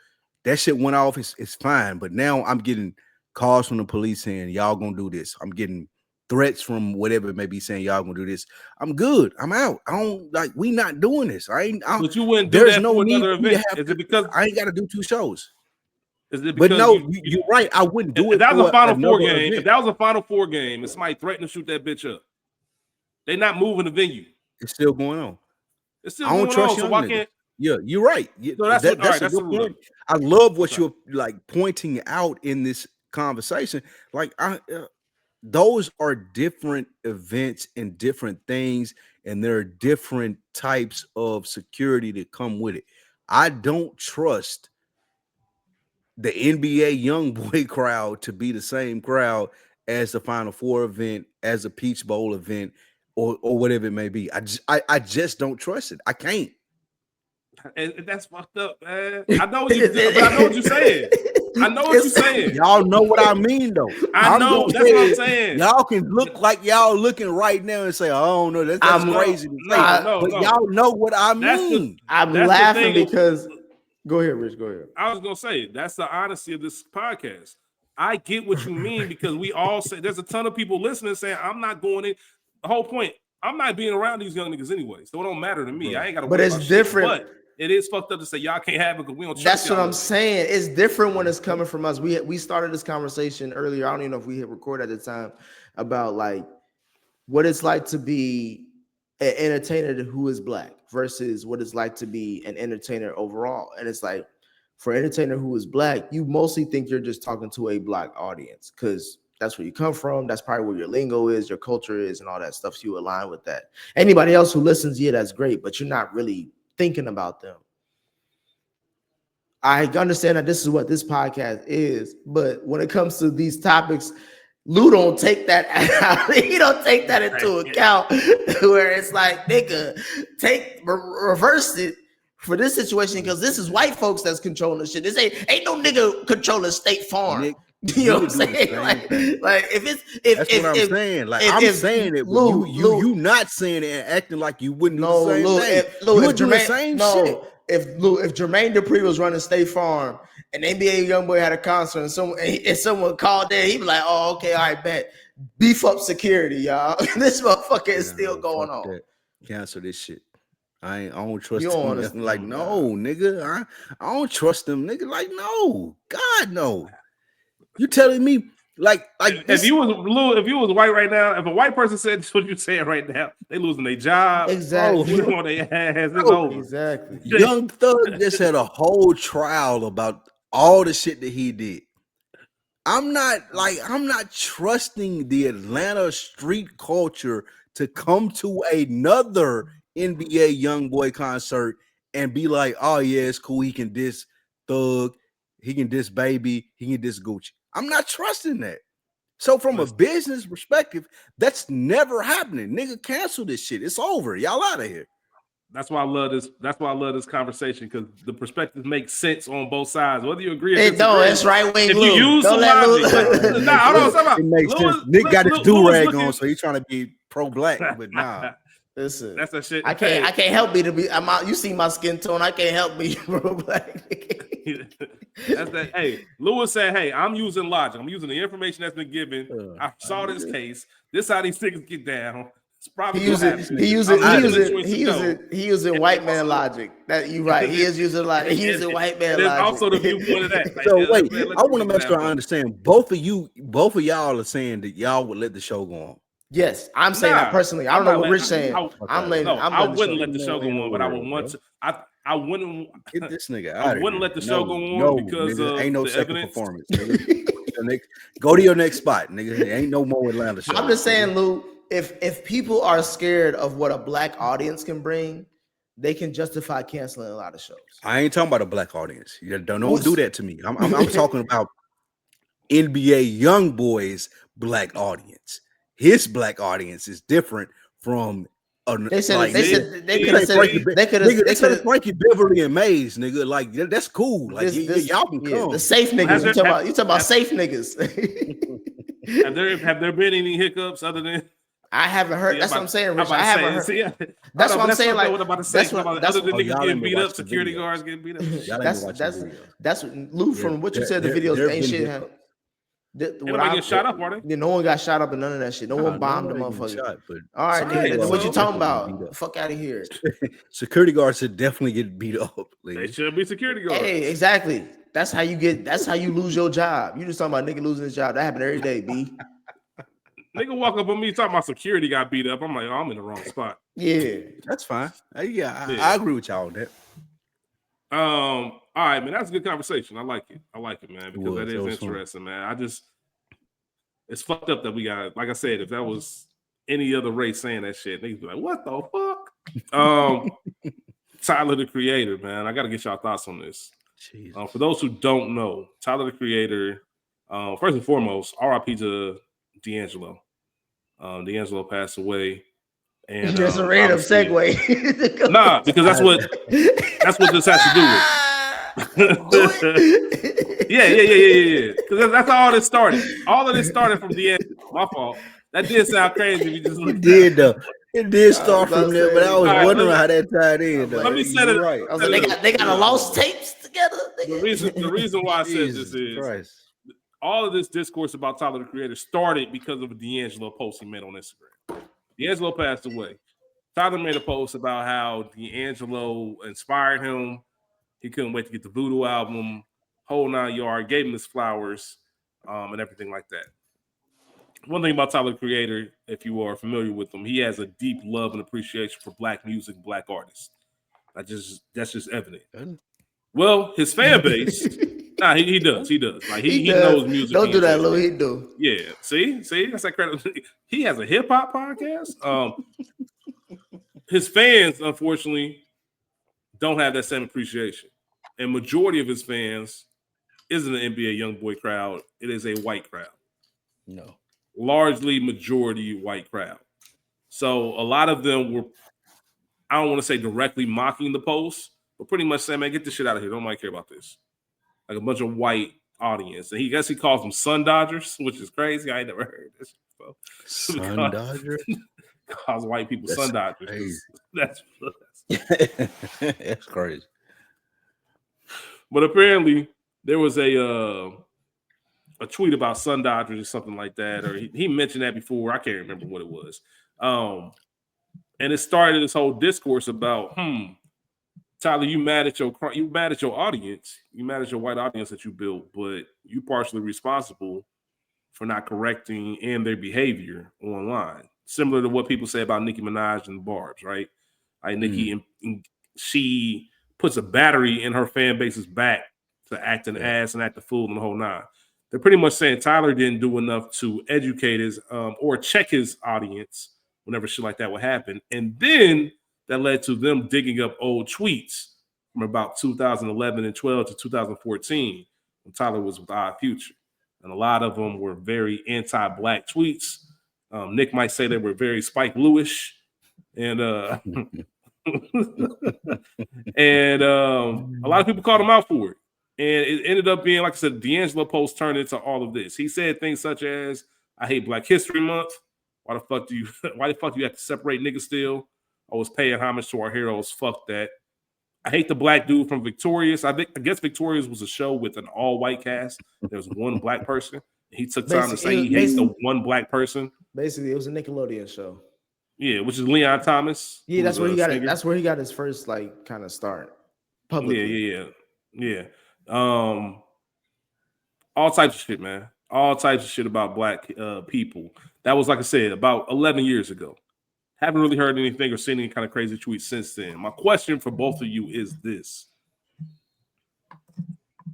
That shit went off. It's fine. But now I'm getting calls from the police saying y'all gonna do this. I'm getting threats from whatever it may be saying y'all gonna do this. I'm good. I'm out. I don't like. We not doing this. But you wouldn't do that for another event. Is it because I ain't got to do 2 shows? Is it because you're right. I wouldn't do it. If that was a Final Four game, if that was a Final Four game, and somebody threatened to shoot that bitch up, they not moving the venue. It's still going on. It's still going on. So why can't? Yeah, you're right. Yeah, so that's a good point. I love what you're like pointing out in this conversation. Like, those are different events and different things, and there are different types of security that come with it. I don't trust the NBA Youngboy crowd to be the same crowd as the Final Four event, as a Peach Bowl event, or whatever it may be. I just don't trust it. I can't. And that's fucked up, man. I know what you're saying. I know what you're saying. Y'all know what I mean, though. I know. That's what I'm saying. Y'all can look like y'all looking right now and say, "Oh no, that's crazy." But y'all know what I mean. I'm laughing because. Go ahead, Rich. Go ahead. I was gonna say that's the honesty of this podcast. I get what you mean because we all say there's a ton of people listening saying I'm not going in. The whole point, I'm not being around these young niggas anyway, so it don't matter to me. I ain't got to. But it's different. But it is fucked up to say y'all can't have it because we don't. That's what I'm saying. It's different when it's coming from us. We started this conversation earlier. I don't even know if we hit record at the time about like what it's like to be an entertainer who is black versus what it's like to be an entertainer overall. And it's like for an entertainer who is black, you mostly think you're just talking to a black audience because that's where you come from. That's probably where your lingo is, your culture is, and all that stuff. So you align with that. Anybody else who listens, yeah, that's great, but you're not really thinking about them. I understand that this is what this podcast is, but when it comes to these topics, Lou don't take that out. He don't take that into account where it's like, nigga, reverse it for this situation because this is white folks that's controlling the shit. This ain't no nigga controlling State Farm. Nick, you know what I'm saying? Like that's what I'm saying. Like I'm saying it, Lou, you not saying it and acting like you wouldn't do the same thing. You would do the same shit. If Jermaine Dupri was running State Farm and NBA Youngboy had a concert and someone called there, he'd be like, "Oh, okay, all right, bet. Beef up security, y'all. This motherfucker is still going on. That. Cancel this shit. I don't trust them. Like, no, nigga. I don't trust them, nigga. Like, no, God, no. You telling me Like if you was white right now, if a white person said what you saying right now, they losing their job. Exactly. On their ass. It's over. Exactly. Young Thug just had a whole trial about all the shit that he did. I'm not trusting the Atlanta street culture to come to another NBA Youngboy concert and be like, oh yeah, it's cool. He can diss Thug, he can diss Baby, he can diss Gucci. I'm not trusting that. So from a business perspective, that's never happening. Nigga, cancel this shit. It's over. Y'all out of here. That's why I love this. That's why I love this conversation, because the perspectives make sense on both sides. Whether you agree or disagree, it's right wing. If you use some logic, it makes sense. Nick got his do-rag on, so he's trying to be pro-black, but nah. Listen, that's that shit. I can't help me to be. I'm out. You see my skin tone. I can't help me, pro-black. That's that. Hey, Lewis said, "Hey, I'm using logic. I'm using the information that's been given. I saw this case. This how these niggas get down." He using white man logic. That you right. He is using like he using white man logic. Also the viewpoint of that. Like, so wait, I want to make sure I understand. Both of y'all are saying that y'all would let the show go on. Yes, I'm saying that personally. I don't know what Rich saying. I wouldn't let the show go on, but I would want to. I wouldn't get this nigga out. I wouldn't let the show go on because ain't no second evidence. Performance. Go to your next spot, nigga. There ain't no more Atlanta show. I'm just saying, Lou. If people are scared of what a black audience can bring, they can justify canceling a lot of shows. I ain't talking about a black audience. Don't do that to me. I'm talking about NBA Youngboy's black audience. His black audience is different from. They could have said Frankie Beverly and Mays, nigga. Like that's cool. Like y'all can come. The safe niggas. You talking about safe niggas? Have there been any hiccups other than? I haven't heard. That's what I'm saying, Rich. I haven't heard. That's what I'm saying. Like, other than niggas getting beat up, security guards getting beat up. That's Lou. From what you said, the videos ain't shit. Nobody get shot up, are they? No one got shot up and none of that shit. No one bombed the motherfucker. All right, nigga. What you talking about? Fuck out of here. Security guards should definitely get beat up. They should be security guards. Hey, exactly. That's how you lose your job. You just talking about nigga losing his job. That happen every day, B. Nigga walk up on me talking about security got beat up. I'm like, I'm in the wrong spot. Yeah, that's fine. I agree with y'all on that. All right, man. That's a good conversation. I like it, man, because that is interesting, man. It's fucked up that we got. Like I said, if that was any other race saying that shit, niggas be like, what the fuck? Tyler the Creator, man. I got to get y'all thoughts on this. For those who don't know, Tyler the Creator. First and foremost, RIP to D'Angelo. D'Angelo passed away, and just a random segue. Nah, because that's what this has to do with. Yeah. Because that's how all this started. All of this started from D'Angelo. My fault. That did sound crazy. If you just it did though. It did start from there, but I was wondering how that tied in. Let me set it right. I was like, they got a lost tapes together. The reason why I said this is. Christ. All of this discourse about Tyler the Creator started because of a D'Angelo post he made on Instagram. D'Angelo passed away. Tyler made a post about how D'Angelo inspired him. He couldn't wait to get the Voodoo album, whole 9 yard, gave him his flowers, and everything like that. One thing about Tyler the Creator, if you are familiar with him, he has a deep love and appreciation for black music, black artists. That's just evident. Well, his fan base. Nah, he does. He does. Like he knows music. Don't do that, Lou. He do. Yeah. See, that's that credit. He has a hip hop podcast. His fans, unfortunately, don't have that same appreciation, and majority of his fans isn't an NBA Youngboy crowd. It is a white crowd. No, largely majority white crowd. So a lot of them were, I don't want to say directly mocking the post, but pretty much saying, "Man, get this shit out of here. Don't nobody care about this." Like a bunch of white audience. And he calls them sun dodgers, which is crazy. I ain't never heard this. Sun dodgers? Calls white people sun dodgers. Crazy. That's crazy. But apparently there was a tweet about sun dodgers or something like that. Or he mentioned that before. I can't remember what it was. And it started this whole discourse about, Tyler, you mad at your audience, you mad at your white audience that you built, but you partially responsible for not correcting and their behavior online. Similar to what people say about Nicki Minaj and the Barbs, right? Like Nicki, she puts a battery in her fan base's back to act an ass and act a fool and the whole nine. They're pretty much saying Tyler didn't do enough to educate his or check his audience whenever shit like that would happen. And then that led to them digging up old tweets from about 2011 and 12 to 2014 when Tyler was with Odd Future. And a lot of them were very anti-black tweets. Nick might say they were very Spike Lee-ish. And and a lot of people called him out for it. And it ended up being, like I said, D'Angelo post turned into all of this. He said things such as, I hate Black History Month. Why the fuck do you have to separate niggas still? I was paying homage to our heroes. Fuck that. I hate the black dude from Victorious. I guess Victorious was a show with an all-white cast. There was one black person. He took time to say he hates the one black person. Basically, it was a Nickelodeon show. Yeah, which is Leon Thomas. Yeah, that's where he got it. That's where he got his first kind of start publicly. Yeah. All types of shit, man. All types of shit about black people. That was, like I said, about 11 years ago. Haven't really heard anything or seen any kind of crazy tweets since then. My question for both of you is this.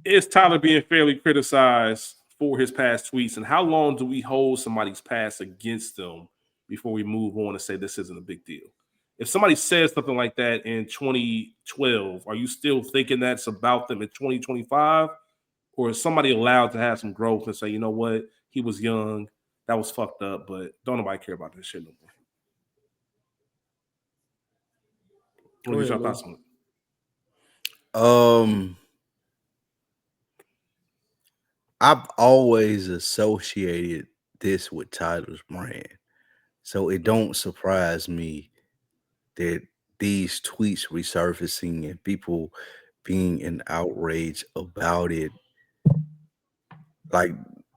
Is Tyler being fairly criticized for his past tweets? And how long do we hold somebody's past against them before we move on and say this isn't a big deal? If somebody says something like that in 2012, are you still thinking that's about them in 2025? Or is somebody allowed to have some growth and say, you know what, he was young, that was fucked up, but don't nobody care about this shit no more? What are your thoughts on it? I've always associated this with Tyler's brand. So it don't surprise me that these tweets resurfacing and people being in outrage about it. Like,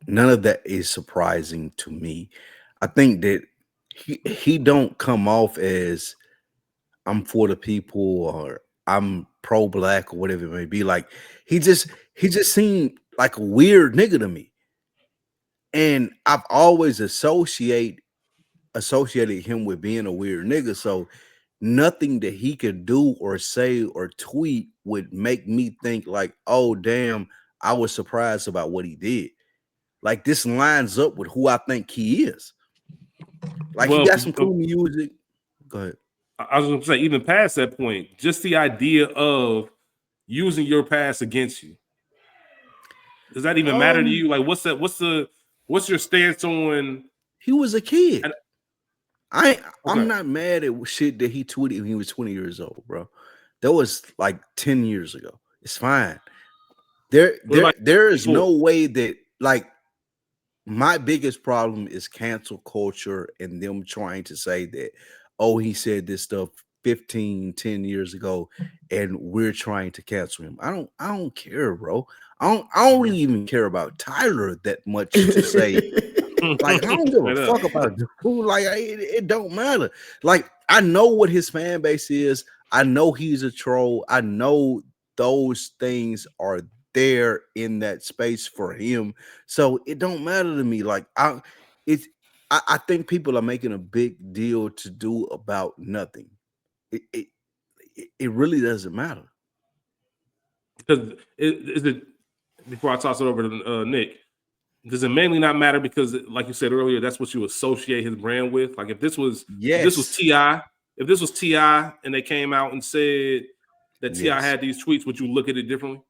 none of that is surprising to me. I think that he don't come off as I'm for the people or I'm pro-black or whatever it may be. Like, he just seemed like a weird nigga to me. And I've always associated him with being a weird nigga. So nothing that he could do or say or tweet would make me think like, oh, damn, I was surprised about what he did. Like, this lines up with who I think he is. Like, he got some cool music. Go ahead. I was going to say, even past that point, just the idea of using your past against you. Does that even matter to you? Like, what's your stance on? He was a kid. I'm not mad at shit that he tweeted when he was 20 years old, bro. That was like 10 years ago. It's fine. There is no way that, like, my biggest problem is cancel culture and them trying to say that, oh, he said this stuff 10 years ago and we're trying to cancel him. I don't care, bro. I don't really even care about Tyler that much to say. Like, I don't give a fuck about the fool. Like, it don't matter. Like, I know what his fan base is. I know he's a troll. I know those things are there in that space for him. So it don't matter to me. Like, I think people are making a big deal to do about nothing. It really doesn't matter. Because is it, before I toss it over to Nick, does it mainly not matter because, like you said earlier, that's what you associate his brand with? Like, if this was T.I., and they came out and said that T.I. had these tweets, would you look at it differently?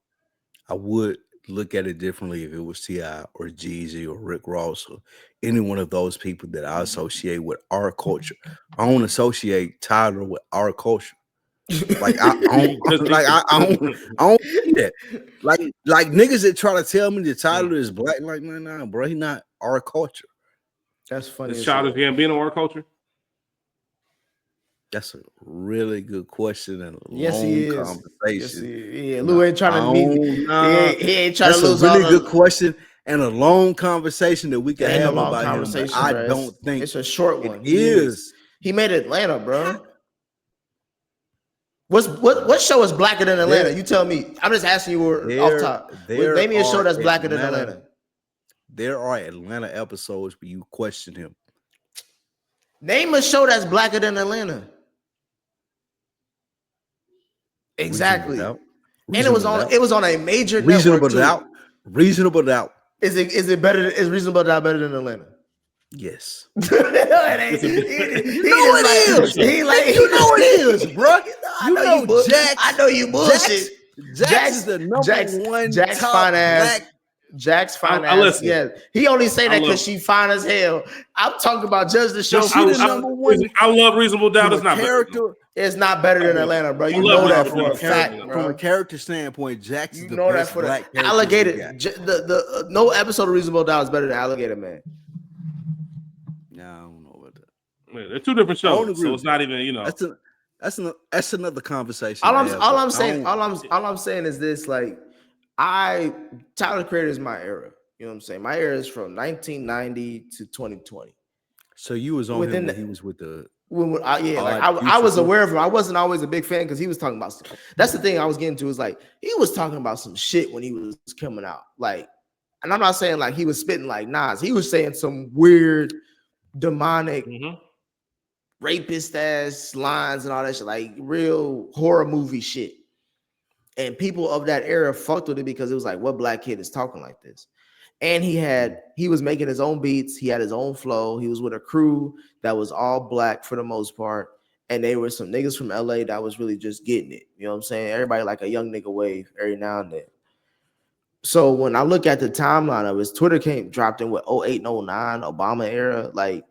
I would look at it differently if it was T.I. or Jeezy or Rick Ross or any one of those people that I associate with our culture. I don't associate Tyler with our culture. Like, I don't see that. Like niggas that try to tell me that Tyler is black, like, nah, bro, he not our culture. That's funny. Is Childish Gambino our culture? That's a really good question and a long conversation. Yeah, Lou ain't trying to meet. He ain't trying to lose. That's a really good question and a long conversation that we can have about him. I don't think it's a short one. It is. He made Atlanta, bro. What show is blacker than Atlanta? You tell me. I'm just asking you off top. Name me a show that's blacker than Atlanta. There are Atlanta episodes where you question him. Name a show that's blacker than Atlanta. Exactly. And it was on a major Reasonable network doubt. Reasonable doubt. Is it better? Is Reasonable Doubt better than Atlanta? Yes. You know it is, bro. I know you bullshit. Jax is the number one Jax top fine black. ass. Jax fine ass. Yeah, he only say that because she fine as hell. I'm talking about just the show. I love Reasonable Doubt. It's not character. It's not better than Atlanta, bro. You know that for a fact, bro. From a character standpoint, Jax is the best black character. Alligator. The no episode of Reasonable Doubt is better than Alligator Man. Yeah, I don't know about that. Man, they're two different shows, so it's not even That's another conversation. All I'm saying is this: like, Tyler Creator is my era. You know what I'm saying? My era is from 1990 to 2020. So you was on him when he was with the. I was aware of him. I wasn't always a big fan because he was talking about stuff. That's the thing I was getting to is like he was talking about some shit when he was coming out. Like, and I'm not saying like he was spitting like Nas. He was saying some weird, demonic, rapist ass lines and all that shit, like real horror movie shit. And people of that era fucked with it because it was like, what black kid is talking like this? And he was making his own beats. He had his own flow. He was with a crew that was all black for the most part. And they were some niggas from LA that was really just getting it. You know what I'm saying? Everybody like a young nigga wave every now and then. So when I look at the timeline of his Twitter dropped in 08 and 09, Obama era, like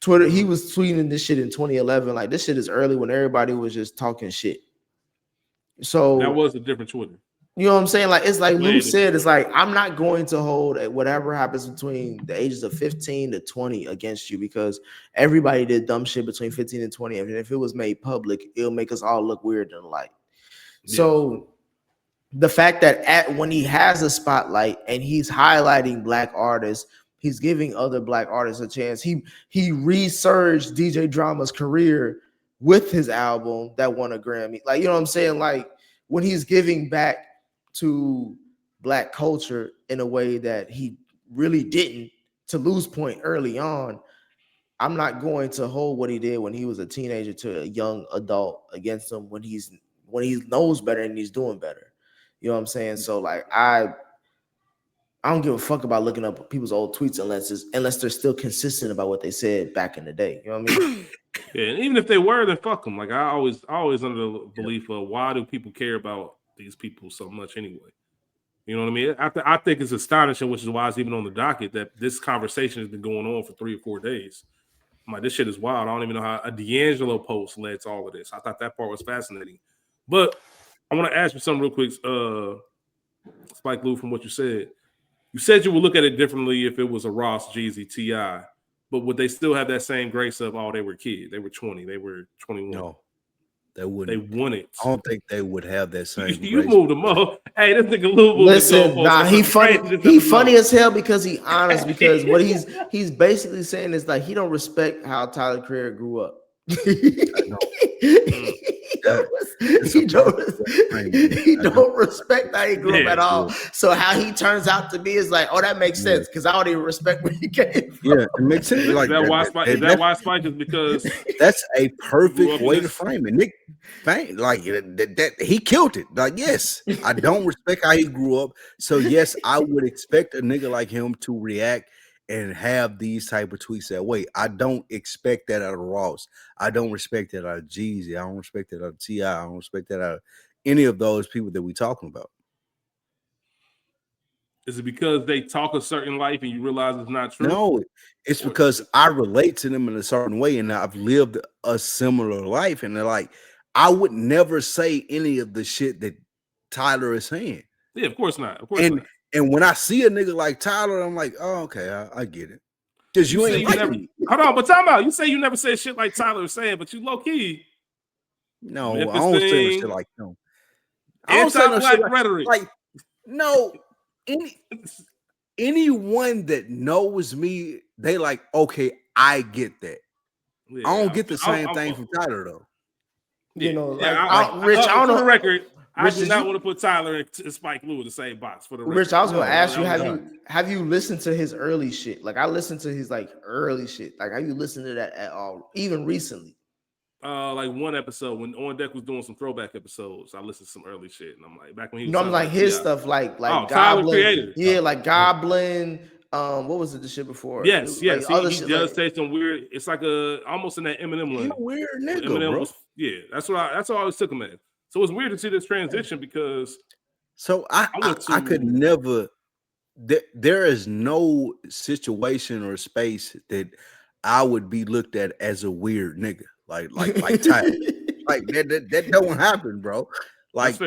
Twitter, he was tweeting this shit in 2011. Like this shit is early when everybody was just talking shit. So that was a different Twitter. You know what I'm saying? Like it's like Lou said, it's like I'm not going to hold whatever happens between the ages of 15 to 20 against you because everybody did dumb shit between 15 and 20. And if it was made public, it'll make us all look weird in the light. Yeah. So the fact that when he has a spotlight and he's highlighting black artists, he's giving other black artists a chance. He resurged DJ Drama's career with his album that won a Grammy. Like, you know what I'm saying? Like when he's giving back to black culture in a way that he really didn't, to Lou's point early on, I'm not going to hold what he did when he was a teenager to a young adult against him when he knows better and he's doing better. You know what I'm saying? So like I don't give a fuck about looking up people's old tweets unless they're still consistent about what they said back in the day. You know what I mean? Yeah, and even if they were, then fuck them. Like I always under the belief of why do people care about these people so much anyway? You know what I mean? I think it's astonishing, which is why it's even on the docket that this conversation has been going on for 3 or 4 days. I'm like, this shit is wild. I don't even know how a D'Angelo post led to all of this. I thought that part was fascinating. But I want to ask you something real quick, Spike Lou, from what you said. You said you would look at it differently if it was a Ross, Jeezy, T.I., but would they still have that same grace of, they were kids, they were 20, they were 21? No. They wouldn't. They won it. I don't think they would have that same. You moved them up. Hey, this nigga Lou. Listen, he funny. He funny as hell because he honest. Because what he's basically saying is like he don't respect how Tyler Creator grew up. I know. He don't respect how he grew up at all. So how he turns out to be is like, that makes sense because I don't even respect where he came from. Yeah, it makes sense. Like is that why Spike is because that's a perfect way to frame it. Nick, like that he killed it. Like, yes, I don't respect how he grew up. So yes, I would expect a nigga like him to react and have these type of tweets that way. I don't expect that out of Ross. I don't respect that out of Jeezy. I don't respect that out of T.I. I don't respect that out of any of those people that we talking about. Is it because they talk a certain life and you realize it's not true? No, it's because I relate to them in a certain way and I've lived a similar life. And they're like, I would never say any of the shit that Tyler is saying. Yeah, of course not. Of course not. And when I see a nigga like Tyler, I'm like, oh, okay, I get it. Because you ain't like me. Hold on, but time out. You say you never said shit like Tyler was saying, but you low key. No, I don't say no shit like him. I don't say no shit like rhetoric. Like, no, anyone that knows me, they like, okay, I get that. Yeah, I don't get the same thing from Tyler though. You know, like Rich, I don't know the record. I do not want to put Tyler and Spike Lee in the same box for the record. Rich, I was going to ask you, have you listened to his early shit? Like I listened to his like early shit. Like have you listened to that at all, even recently? Like one episode when On Deck was doing some throwback episodes, I listened to some early shit, and I'm like, back when he was, I'm like his stuff, like Tyler Goblin, Creator, yeah, like Goblin. What was it? The shit before? Yes. Like, he does say some weird. It's like almost in that Eminem lane. Weird nigga, Eminem bro. Was, that's what I always took him as. So it's weird to see this transition because. So I could never. There is no situation or space that I would be looked at as a weird nigga, like Ty. Like that don't happen, bro. Like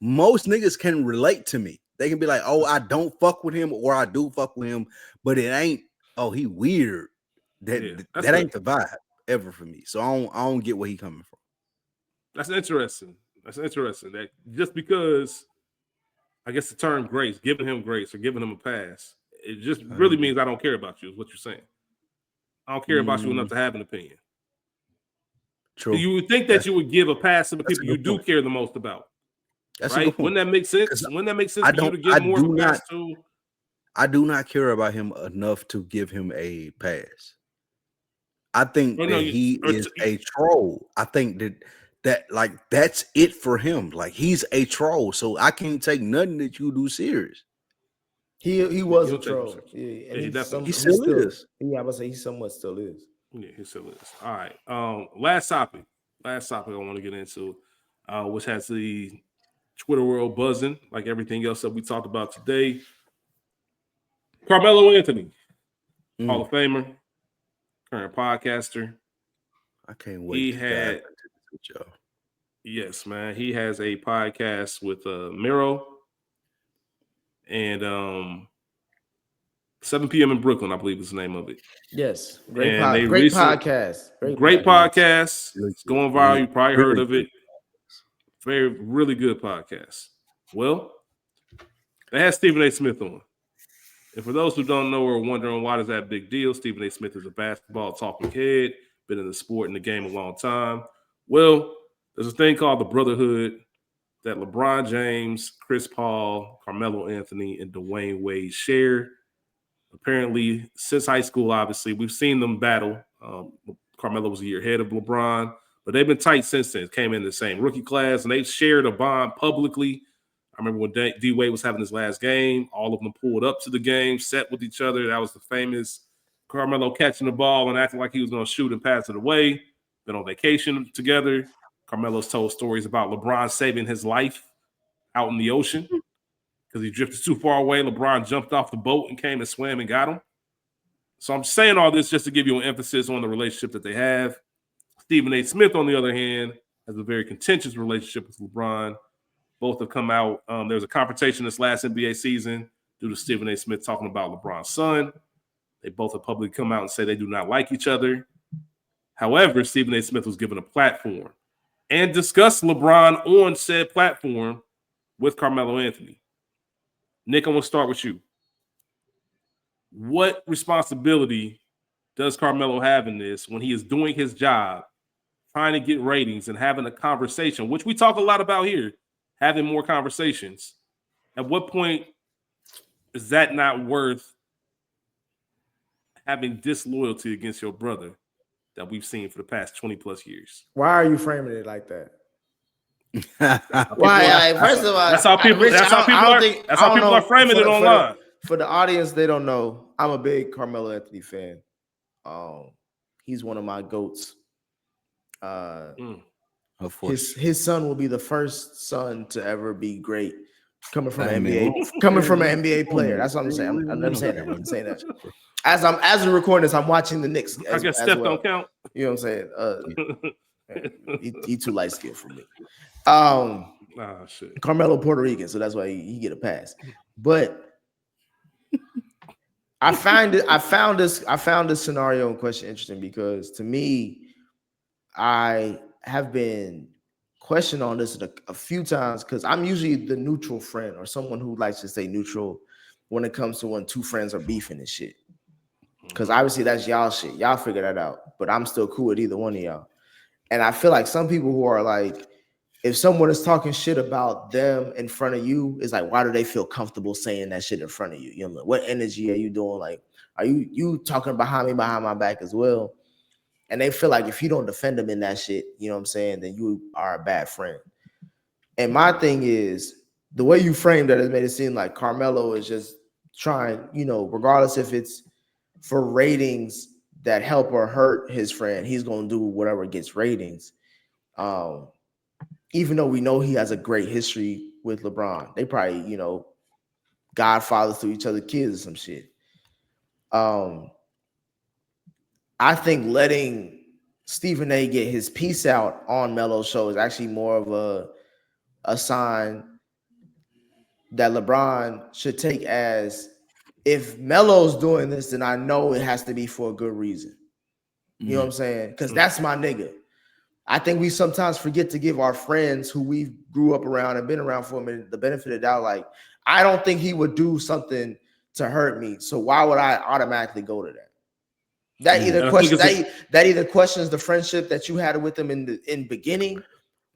most niggas can relate to me. They can be like, oh, I don't fuck with him, or I do fuck with him, but it ain't. Oh, he weird. That ain't the vibe ever for me. So I don't get where he coming from. That's interesting. That just because, I guess the term grace, giving him grace or giving him a pass, it just really means I don't care about you. Is what you're saying. I don't care about you enough to have an opinion. True. You would think that you would give a pass to the people you do care the most about. That's right? Wouldn't that make sense? Wouldn't that make sense for you to give more of a pass to? I do not care about him enough to give him a pass. I think he is a troll. I think that like that's it for him. Like he's a troll, so I can't take nothing that you do serious. He was a troll. Yeah, he still is. Yeah, I would say he somewhat still is. Yeah, he still is. All right. Last topic I want to get into, which has the Twitter world buzzing like everything else that we talked about today. Carmelo Anthony, Hall of Famer, current podcaster. I can't wait. Yes, man. He has a podcast with Miro and 7 p.m. in Brooklyn, I believe is the name of it. Yes. Great podcast. Great podcast. It's going viral. You probably heard of it. Really good podcast. Well, they had Stephen A. Smith on. And for those who don't know or wondering why is that a big deal, Stephen A. Smith is a basketball talking head, been in the sport and the game a long time. Well, there's a thing called the Brotherhood that LeBron James, Chris Paul, Carmelo Anthony, and Dwayne Wade share. Apparently, since high school, obviously, we've seen them battle. Carmelo was a year ahead of LeBron, but they've been tight since then. Came in the same rookie class, and they've shared a bond publicly. I remember when D-Wade was having his last game, all of them pulled up to the game, sat with each other. That was the famous Carmelo catching the ball and acting like he was going to shoot and pass it away. Been on vacation together. Carmelo's told stories about LeBron saving his life out in the ocean because he drifted too far away. LeBron jumped off the boat and came and swam and got him. So I'm saying all this just to give you an emphasis on the relationship that they have. Stephen A. Smith, on the other hand, has a very contentious relationship with LeBron. Both have come out. There was a confrontation this last NBA season due to Stephen A. Smith talking about LeBron's son. They both have publicly come out and say they do not like each other. However, Stephen A. Smith was given a platform and discussed LeBron on said platform with Carmelo Anthony. Nick, I'm going to start with you. What responsibility does Carmelo have in this when he is doing his job, trying to get ratings and having a conversation, which we talk a lot about here, having more conversations? At what point is that not worth having disloyalty against your brother that we've seen for the past 20 plus years? Why are you framing it like that? Why? First of all, that's how people are framing it online. For the audience, they don't know. I'm a big Carmelo Anthony fan. He's one of my GOATs. His son will be the first son to ever be great, coming from an NBA player. That's what I'm saying. I'm saying that. As we're recording this, I'm watching the Knicks. I guess Steph don't count. You know what I'm saying? He too light skinned for me. Shit. Carmelo Puerto Rican, so that's why he get a pass. But I found this scenario in question interesting because to me, I have been questioned on this a few times because I'm usually the neutral friend or someone who likes to stay neutral when it comes to when two friends are beefing and shit. Because obviously that's y'all shit. Y'all figure that out. But I'm still cool with either one of y'all. And I feel like some people who are like if someone is talking shit about them in front of you, it's like, why do they feel comfortable saying that shit in front of you? You know, what energy are you doing? Like, are you talking behind my back as well? And they feel like if you don't defend them in that shit, you know what I'm saying, then you are a bad friend. And my thing is, the way you framed that has made it seem like Carmelo is just trying, you know, regardless if it's for ratings that help or hurt his friend, he's going to do whatever gets ratings. Even though we know he has a great history with LeBron, they probably, you know, godfathers to each other's kids or some shit. I think letting Stephen A get his piece out on Melo's show is actually more of a sign that LeBron should take as, if Melo's doing this, then I know it has to be for a good reason. You know what I'm saying? Because that's my nigga. I think we sometimes forget to give our friends who we grew up around and been around for a minute the benefit of the doubt. Like, I don't think he would do something to hurt me. So why would I automatically go to that? That either questions the friendship that you had with him in beginning,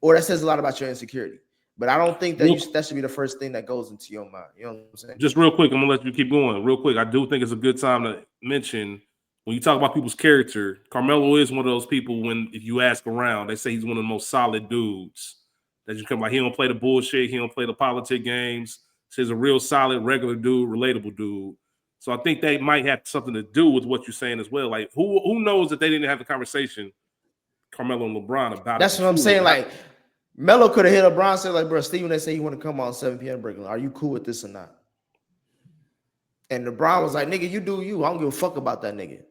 or that says a lot about your insecurity. But I don't think that that should be the first thing that goes into your mind. You know what I'm saying? Just real quick, I'm gonna let you keep going. Real quick, I do think it's a good time to mention, when you talk about people's character, Carmelo is one of those people, when if you ask around, they say he's one of the most solid dudes that you come like. He don't play the bullshit, he don't play the politic games. So he's a real solid, regular dude, relatable dude. So I think that might have something to do with what you're saying as well. Like, who knows that they didn't have the conversation, Carmelo and LeBron, about That's it. what I'm saying. Like, Melo could have hit LeBron and said, like, bro, Steven, they say you want to come on 7 p.m. Brooklyn. Are you cool with this or not? And LeBron was like, nigga, you do you. I don't give a fuck about that nigga.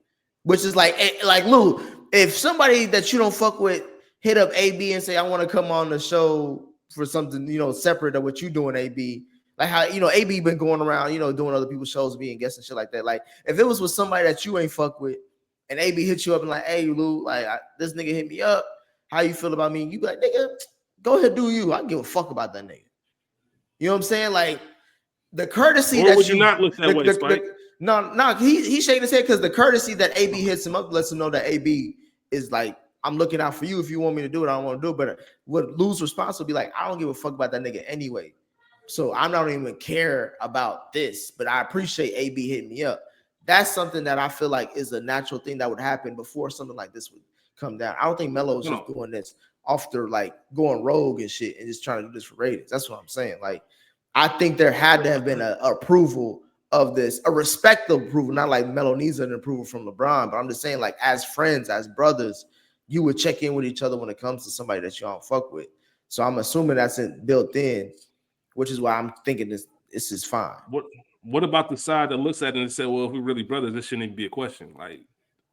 Which is like Lou, if somebody that you don't fuck with hit up AB and say, I want to come on the show for something, you know, separate of what you doing, AB. Like how, you know, AB been going around, you know, doing other people's shows, being guests and shit like that. Like, if it was with somebody that you ain't fuck with and AB hit you up and like, hey, Lou, like, this nigga hit me up. How you feel about me? You be like, nigga, go ahead, do you. I don't give a fuck about that nigga. You know what I'm saying? Like, the courtesy or that would you not look that way, Spike? No, he's shaking his head because the courtesy that AB hits him up lets him know that AB is like, I'm looking out for you. If you want me to do it, I don't want to do it. But what Lou's response will be like, I don't give a fuck about that nigga anyway. So I'm not even care about this, but I appreciate AB hitting me up. That's something that I feel like is a natural thing that would happen before something like this would come down. I don't think Melo is just doing this after like going rogue and shit and just trying to do this for ratings. That's what I'm saying. Like, I think there had to have been an approval of this, a respectful approval, not like Melo needs an approval from LeBron, but I'm just saying, like, as friends, as brothers, you would check in with each other when it comes to somebody that you don't fuck with. So I'm assuming that's built in, which is why I'm thinking this is fine. What about the side that looks at it and said, well, if we're really brothers, this shouldn't even be a question. Like,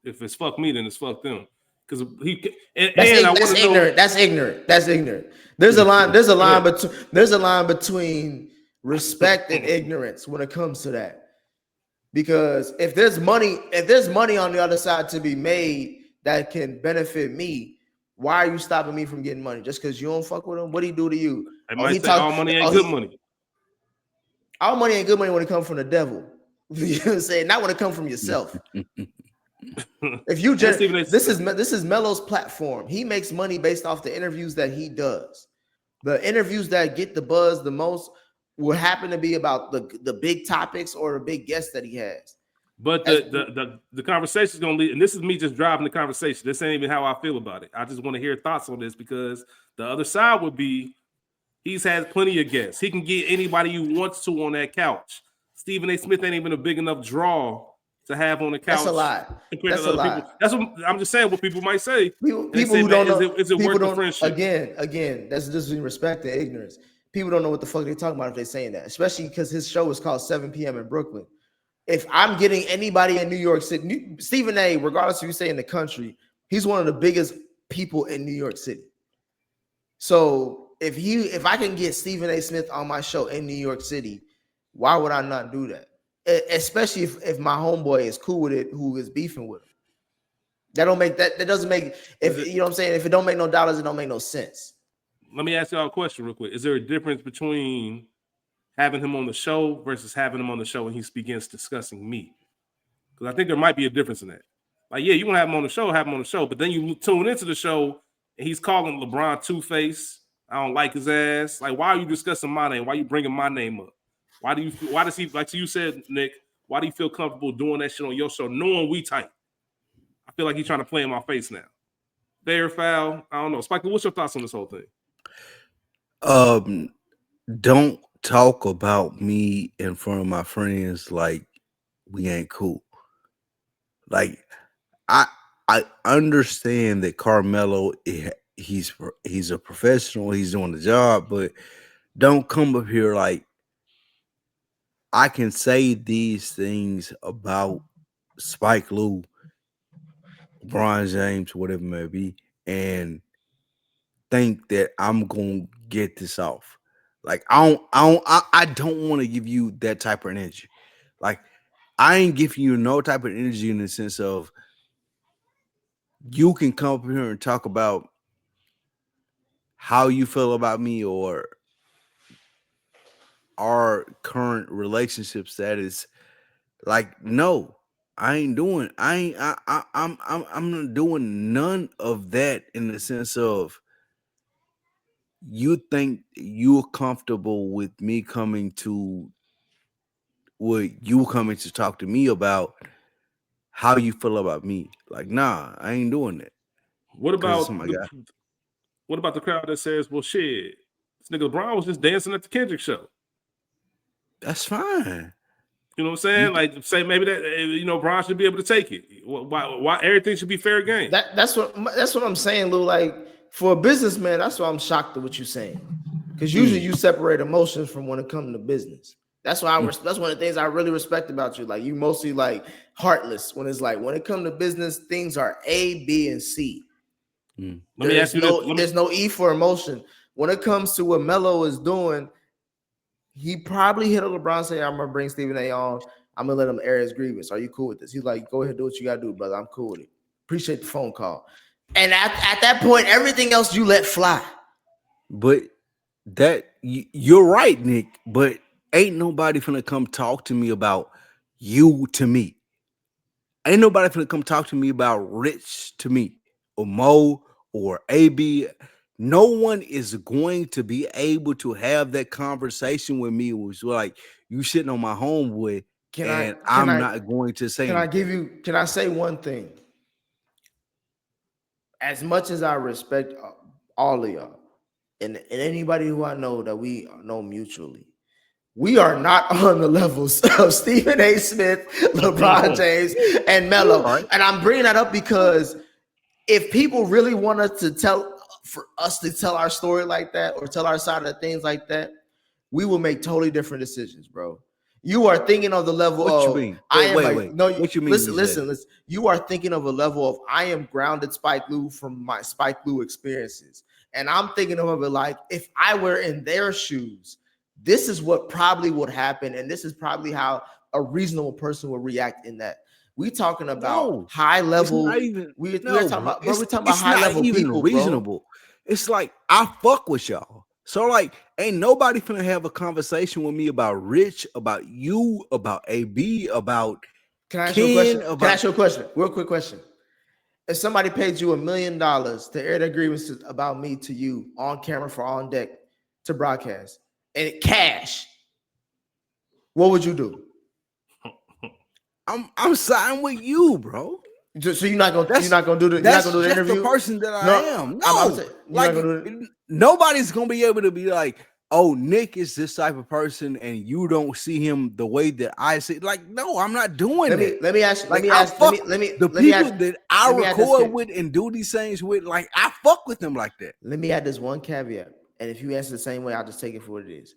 if it's fuck me, then it's fuck them. Because that's ignorant. There's a line between respect and ignorance when it comes to that. Because if there's money on the other side to be made that can benefit me, why are you stopping me from getting money? Just because you don't fuck with him? What do he do to you? All money ain't good money. All money ain't good money when it comes from the devil. You know what I'm saying? Not when it comes from yourself. If you just this is Melo's platform. He makes money based off the interviews that he does. The interviews that get the buzz the most will happen to be about the big topics or the big guests that he has. But the conversation is gonna lead, and this is me just driving the conversation. This ain't even how I feel about it. I just want to hear thoughts on this, because the other side would be, he's had plenty of guests. He can get anybody he wants to on that couch. Stephen A. Smith ain't even a big enough draw to have on the couch. That's a lie. That's a lie. That's what I'm just saying. What people might say. People who don't know. Is it worth the friendship? Again, that's just respect and ignorance. People don't know what the fuck they're talking about if they're saying that, especially because his show is called 7 p.m. in Brooklyn. If I'm getting anybody in New York City, Stephen A., regardless of you say in the country, he's one of the biggest people in New York City. So if I can get Stephen A. Smith on my show in New York City, why would I not do that? Especially if my homeboy is cool with it, who is beefing with him. That doesn't make, if you know what I'm saying, if it don't make no dollars, it don't make no sense. Let me ask y'all a question real quick. Is there a difference between having him on the show versus having him on the show and he begins discussing me? Because I think there might be a difference in that. Like, yeah, you want to have him on the show, but then you tune into the show and he's calling LeBron Two-Face. I don't like his ass. Like, why are you discussing my name? Why are you bringing my name up? Why does he, like you said, Nick, why do you feel comfortable doing that shit on your show, knowing we tight? I feel like he's trying to play in my face now. Fair, foul, I don't know. Spike, what's your thoughts on this whole thing? Don't talk about me in front of my friends like we ain't cool. Like, I understand that Carmelo, he's a professional, he's doing the job, but don't come up here like I can say these things about Spike Lee, LeBron James, whatever it may be, and think that I'm gonna get this off. Like, I don't want to give you that type of energy. Like, I ain't giving you no type of energy in the sense of you can come up here and talk about how you feel about me or our current relationship status. Like, no, I'm not doing none of that in the sense of you think you're comfortable with me coming to talk to me about how you feel about me. Like, nah, I ain't doing that. What about the crowd that says, well, shit, this nigga LeBron was just dancing at the Kendrick show? That's fine. You know what I'm saying? Like, say maybe that Bron should be able to take it. Why everything should be fair game? That's what I'm saying, Lou. Like, for a businessman, that's why I'm shocked at what you're saying. Because usually you separate emotions from when it comes to business. That's why that's one of the things I really respect about you. Like, you mostly like heartless when it's like when it comes to business, things are A, B, and C. Let me ask you there's no E for emotion. When it comes to what Melo is doing, he probably hit a LeBron saying, I'm gonna bring Stephen A on. I'm gonna let him air his grievance. Are you cool with this? He's like, go ahead, do what you gotta do, brother. I'm cool with it. Appreciate the phone call. And at that point, everything else you let fly. But you're right, Nick. But ain't nobody finna come talk to me about you to me. Ain't nobody finna come talk to me about Rich to me or Mo or AB. No one is going to be able to have that conversation with me. It was like you shitting on my homeboy, I'm not going to say. Can I say one thing? As much as I respect all of y'all and anybody who I know that we know mutually, we are not on the levels of Stephen A. Smith, LeBron James, and Melo. Right. And I'm bringing that up because if people really want us to tell our story like that or tell our side of things like that, we will make totally different decisions, bro. You are thinking of the level what of you mean? Wait. No, what you mean? Listen. You are thinking of a level of I am grounded Spike Lee from my Spike Lee experiences. And I'm thinking of it like if I were in their shoes, this is what probably would happen, and this is probably how a reasonable person would react in that. We talking about high level. We're talking about high level people. Reasonable. Bro. It's like I fuck with y'all. So like, ain't nobody finna have a conversation with me about Rich, about you, about AB, about. Can I ask you a question? Can I ask you a question? Real quick question. If somebody paid you $1 million to air their grievances about me to you on camera for on deck to broadcast, and cash, what would you do? I'm siding with you, bro. So you're not gonna do the interview. That's the person that I am. No, nobody's gonna be able to be like, oh, Nick is this type of person, and you don't see him the way that I see. Like, no, I'm not doing that. Let me ask. Like, the people that I record with and do these things with, like, I fuck with them like that. Let me add this one caveat, and if you answer the same way, I'll just take it for what it is.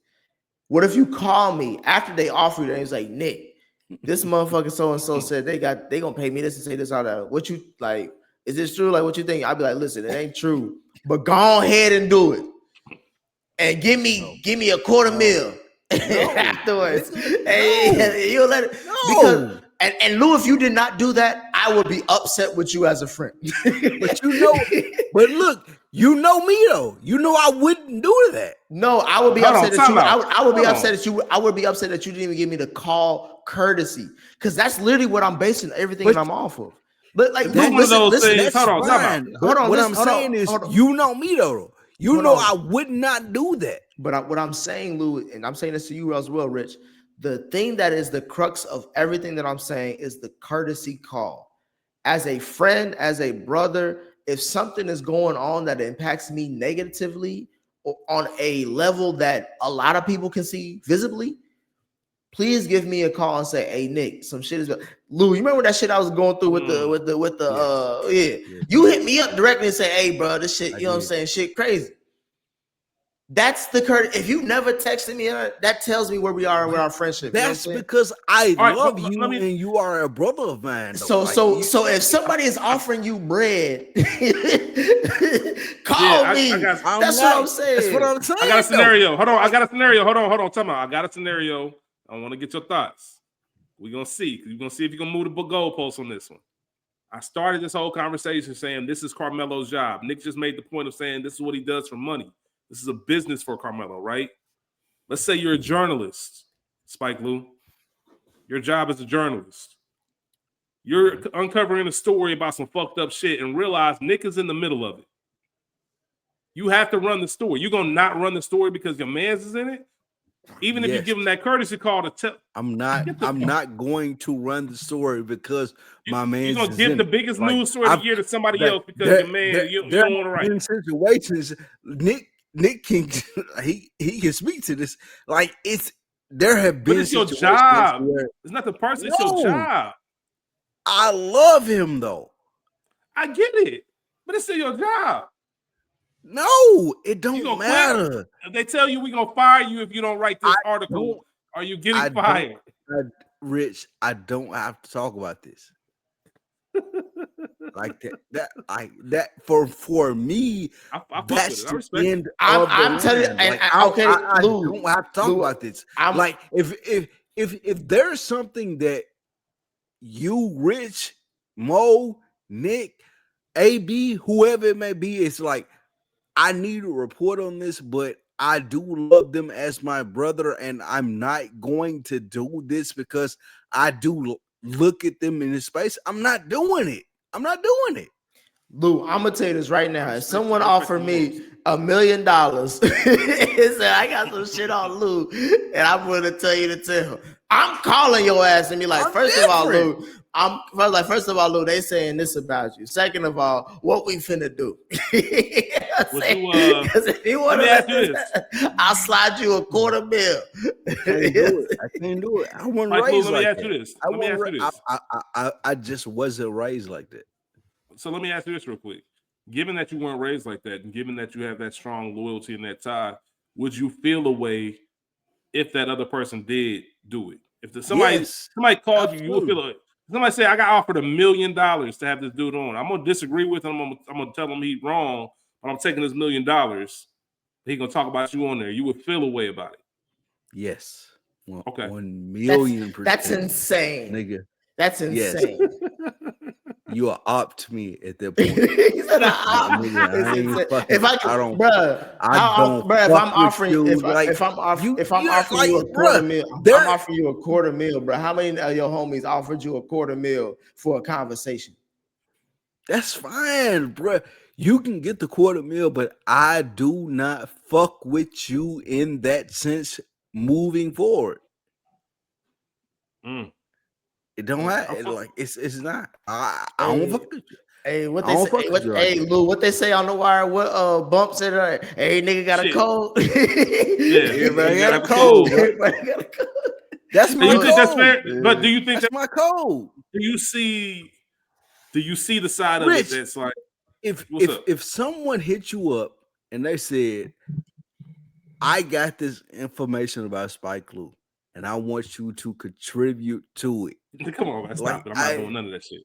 What if you call me after they offer you, and it's like, Nick, this motherfucker so and so said they gonna pay me this and say this all that. What you like? Is this true? Like, what you think? I'll be like, listen, it ain't true, but go ahead and do it, and give me $250,000 afterwards. Hey, you'll let it because and Lou, if you did not do that, I would be upset with you as a friend. but look, you know me though. You know I wouldn't do that. No, I would be upset at you. I would be upset at you. I would be upset that you didn't even give me the call courtesy, because that's literally what I'm basing everything that I'm off of. But like, listen, hold on. What I'm saying is, you know me though. You know I would not do that. But what I'm saying, Lou, and I'm saying this to you as well, Rich, the thing that is the crux of everything that I'm saying is the courtesy call. As a friend, as a brother, if something is going on that impacts me negatively or on a level that a lot of people can see visibly, please give me a call and say, "Hey, Nick, some shit is." Lou, you remember that shit I was going through with the Yes. You hit me up directly and say, "Hey, bro, this shit, you know what I'm saying? Shit crazy." That's the courtesy. If you never texted me, that tells me where we are with our friendship. That's you know because I love you and you are a brother of mine. So if somebody is offering you bread, call me. That's what I'm saying. That's what I'm saying. I got a scenario. Hold on. Tell me. I got a scenario. I want to get your thoughts. We're gonna see. We're gonna see if you can move the goalposts on this one. I started this whole conversation saying this is Carmelo's job. Nick just made the point of saying this is what he does for money. This is a business for Carmelo, right? Let's say you're a journalist, Spike Lou. Your job as a journalist. You're uncovering a story about some fucked up shit and realize Nick is in the middle of it. You have to run the story. You're going to not run the story because your man's is in it? Even if you give him that courtesy call to tell. I'm not going to run the story because my man's you're going to give the biggest news story of the year to somebody else because your man, you don't want to write. In situations, Nick can he can speak to this. Like there have been. But it's your job. It's not the person. It's your job. I love him though. I get it, but it's still your job. No, it don't matter. If they tell you we're gonna fire you if you don't write this article, are you getting fired? Rich, I don't have to talk about this. Like that for me, that's the end. I'm telling you, and I don't have to talk about this. Like if there's something that you, Rich, Mo, Nick, AB, whoever it may be, it's like I need to report on this, but I do love them as my brother, and I'm not going to do this because I do look at them in this space. I'm not doing it. Lou, I'm gonna tell you this right now. If someone offered me $1 million and said I got some shit on Lou, and I'm gonna tell you to tell, I'm calling your ass and be like, first of all, Lou, they saying this about you. Second of all, what we finna do? If you want to, I'll slide you $250,000. I can't do it. I wasn't raised like that. I just wasn't raised like that. So let me ask you this real quick. Given that you weren't raised like that, and given that you have that strong loyalty and that tie, would you feel a way if that other person did do it? If somebody called you, you would feel it. Somebody say, I got offered $1 million to have this dude on. I'm gonna disagree with him. I'm gonna tell him he's wrong, but I'm taking this $1 million. He's gonna talk about you on there. You would feel a way about it. Yes. Okay. 1,000,000%. That's insane, nigga. That's insane. Yes. You are opt me at that point. He said, if I'm offering you $250,000, bro. How many of your homies offered you $250,000 for a conversation? That's fine, bro. You can get the $250,000, but I do not fuck with you in that sense moving forward. It don't have like it's not. I don't fuck with you. Hey, what they say? Lou, what they say on the wire? What bumps it? Hey, nigga got a cold. Everybody got a cold. That's my code. That's fair? But do you think that's my code? Do you see the side of it that's like if someone hit you up and they said, I got this information about Spike Lou and I want you to contribute to it. Come on, man, stop it. I'm not doing none of that shit.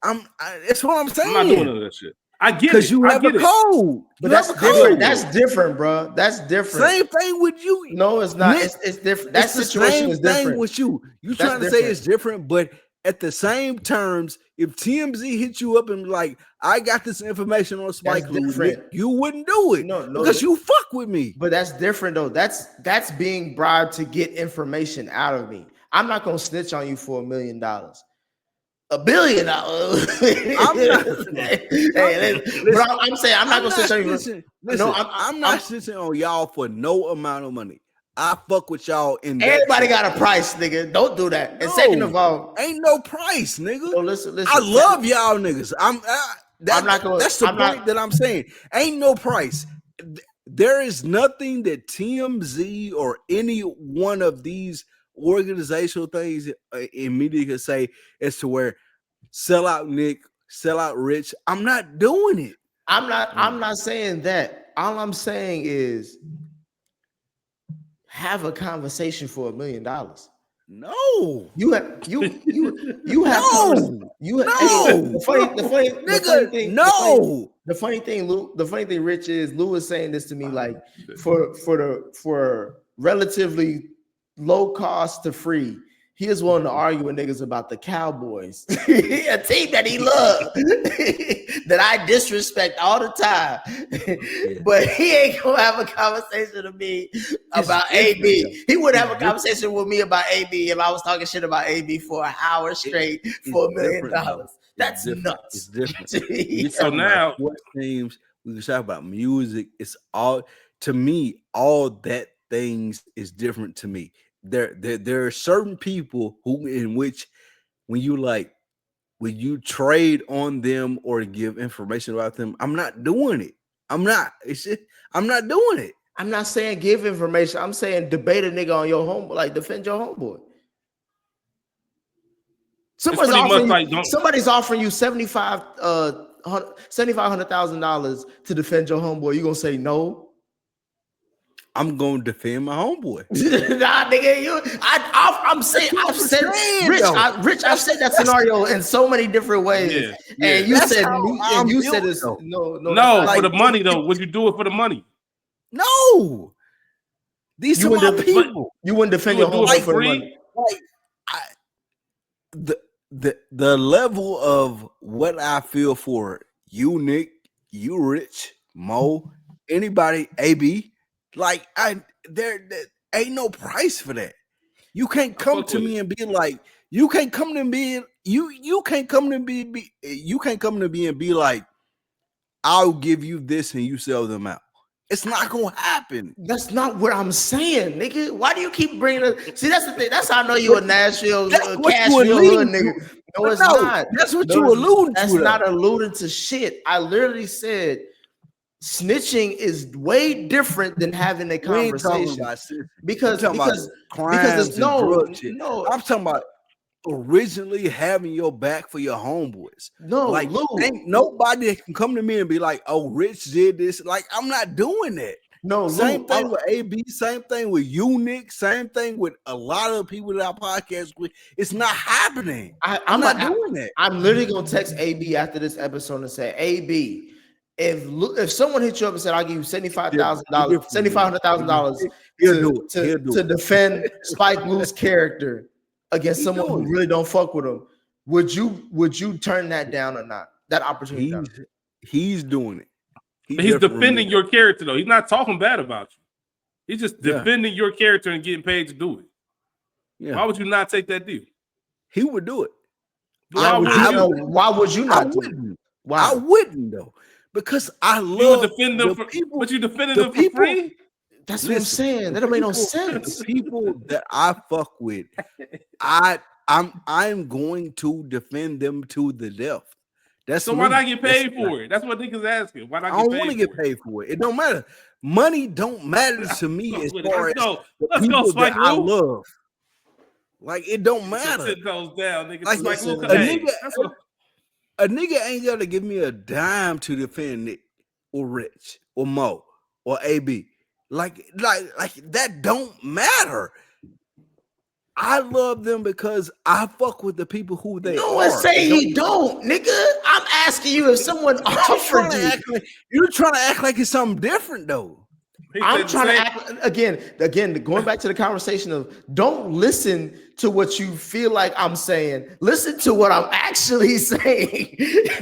That's what I'm saying. I'm not doing none of that shit. I get it. Because you have a code. But that's different. That's different, bro. That's different. Same thing with you. No, it's not. It's different. That situation is different. Thing with you. You trying to say it's different, but at the same terms, if TMZ hit you up and be like, I got this information on Spike Lou, you wouldn't do it. No, because you fuck with me. But that's different though. That's being bribed to get information out of me. I'm not gonna snitch on you for $1 million. $1 billion. I'm saying I'm not gonna sit. Listen, I'm not sitting on y'all for no amount of money. I fuck with y'all in everybody got a price, nigga. Don't do that. And second of all, ain't no price, nigga. No, listen. I love y'all niggas. That's the point that I'm saying. Ain't no price. There is nothing that TMZ or any one of these organizational things in media can say as to where sell out Nick, sell out Rich. I'm not doing it. I'm not saying that. All I'm saying is have a conversation for $1 million. No, you have no. The funny thing, Rich, is Lou was saying this to me like for relatively low cost to free. He is willing to argue with niggas about the Cowboys, a team that he loves, that I disrespect all the time. But he ain't gonna have a conversation with me about AB. He would have a conversation with me about AB if I was talking shit about AB for an hour straight for $1 million. That's nuts. It's different. So now, what teams we can talk about music? It's all to me. All that things is different to me. There are certain people in which when you trade on them or give information about them, I'm not doing it. I'm not doing it. I'm not saying give information. I'm saying debate a nigga on your homeboy, like defend your homeboy. Somebody's offering you $7,500,000 to defend your homeboy. You gonna say no? I'm gonna defend my homeboy. Nah, nigga, I've said that scenario in so many different ways. Yeah. And you said it's no. Like, for the money though. Would you do it for the money? No. These are my people. You wouldn't defend your homeboy for the money. The level of what I feel for you, Nick, you, Rich, Mo, anybody, AB. Like there ain't no price for that. You can't come to me and be like, you can't come to me and be like, I'll give you this and you sell them out. It's not gonna happen. That's not what I'm saying, nigga. Why do you keep bringing it? See, that's the thing. That's how I know you a Nashville, Cashville hood nigga. No, it's not. That's what you alluding to. That's not alluding to shit. I literally said snitching is way different than having a conversation because I'm talking about originally having your back for your homeboys. No, like Lou, ain't nobody that can come to me and be like, "Oh, Rich did this." Like I'm not doing that. No, same thing with AB, same thing with you, Nick, same thing with a lot of people that I podcast with. It's not happening. I'm not doing that. I'm literally gonna text AB after this episode and say, AB. If someone hit you up and said, I'll give you $7,500,000 to defend Spike Lee's character against someone who really don't fuck with him, would you turn that down or not? That opportunity. He's doing it. He's defending your character though. He's not talking bad about you. He's just defending your character and getting paid to do it. Yeah. Why would you not take that deal? He would do it. Why would you not do it? Why? I wouldn't though. Because I love defend them people, but you defended them for free. That's what I'm saying. That don't make no sense. The people that I fuck with, I'm going to defend them to the death. That's so why not get paid for it? That's what niggas asking. Why not? I don't want to get paid for it. It don't matter. Money don't matter to me as far as the people that I love. Like it don't matter. Sit those down, nigga. Like, a nigga ain't gonna give me a dime to defend Nick or Rich or Mo or AB. Like that don't matter. I love them because I fuck with the people who they are. No one say you don't, nigga. I'm asking you if someone offered you. You're trying to act like it's something different though. I'm trying to act again, going back to the conversation of don't listen to what you feel like I'm saying. Listen to what I'm actually saying.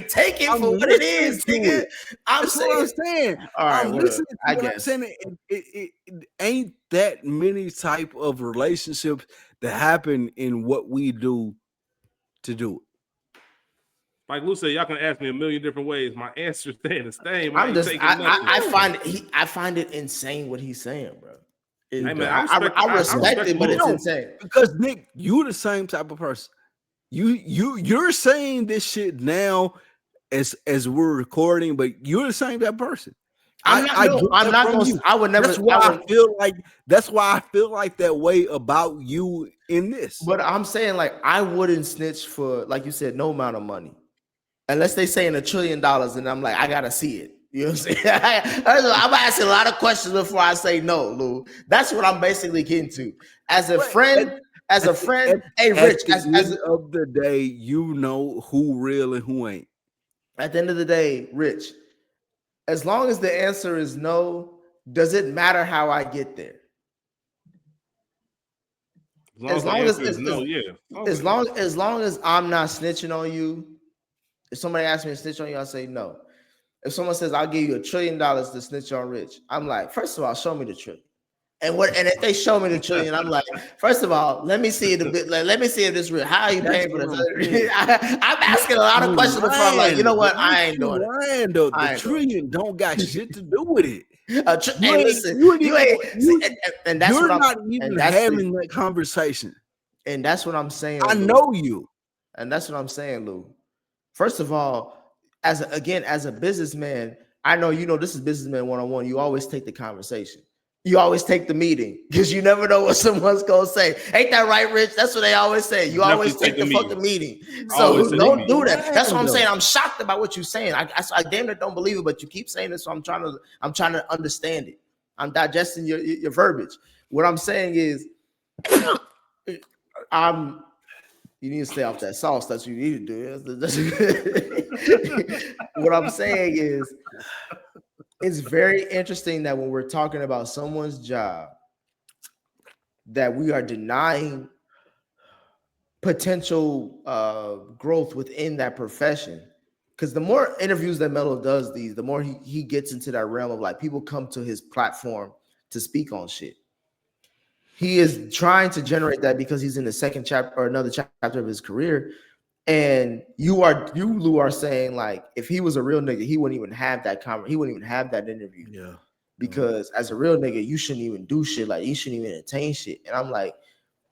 Take it for what it is, nigga. I'm saying. All right, I'm listening to I guess. I'm saying it ain't that many type of relationships that happen in what we do to do it. Like Lou said, y'all can ask me a million different ways. My answer staying the same. I find it insane what he's saying, bro. I respect it, but it's insane. Because Nick, you the same type of person. You're saying this shit now as we're recording, but you're the same type of person. I would never. That's why I feel like that way about you in this. But I'm saying, like, I wouldn't snitch for, like you said, no amount of money, unless they saying $1 trillion, and I'm like, I gotta see it. You know what I'm saying? I'm asking a lot of questions before I say no, Lou. That's what I'm basically getting to. As a friend, hey, Rich. At the end of the day, you know who real and who ain't. At the end of the day, Rich, as long as the answer is no, does it matter how I get there? As long as I'm not snitching on you, if somebody asks me to snitch on you, I'll say no. If someone says I'll give you $1 trillion to snitch on Rich, I'm like, first of all, show me the trillion. And if they show me the $1 trillion, I'm like, first of all, let me see it a bit. Let me see if this real. How are you paying for this? I'm asking a lot of questions before I'm like, you know what? I ain't doing it. The $1 trillion don't got shit to do with it. Hey, listen, you ain't, and that's you're what not even having that conversation. And that's what I'm saying. I know you. And that's what I'm saying, Lou. First of all, as a businessman, I know this is businessman 101. You always take the conversation. You always take the meeting because you never know what someone's gonna say. Ain't that right, Rich? That's what they always say. You always take the fucking meeting. So don't do that. That's what I'm saying. I'm shocked about what you're saying. I damn near don't believe it, but you keep saying it, so I'm trying to understand it. I'm digesting your verbiage. What I'm saying is, you need to stay off that sauce. That's what you need to do. What I'm saying is, it's very interesting that when we're talking about someone's job, that we are denying potential growth within that profession. Because the more interviews that Melo does the more he gets into that realm of, like, people come to his platform to speak on shit. He is trying to generate that because he's in the second chapter or another chapter of his career. And you, Lou, are saying, like, if he was a real nigga, he wouldn't even have that he wouldn't even have that interview. Yeah. Because as a real nigga, you shouldn't even do shit. Like, you shouldn't even entertain shit. And I'm like,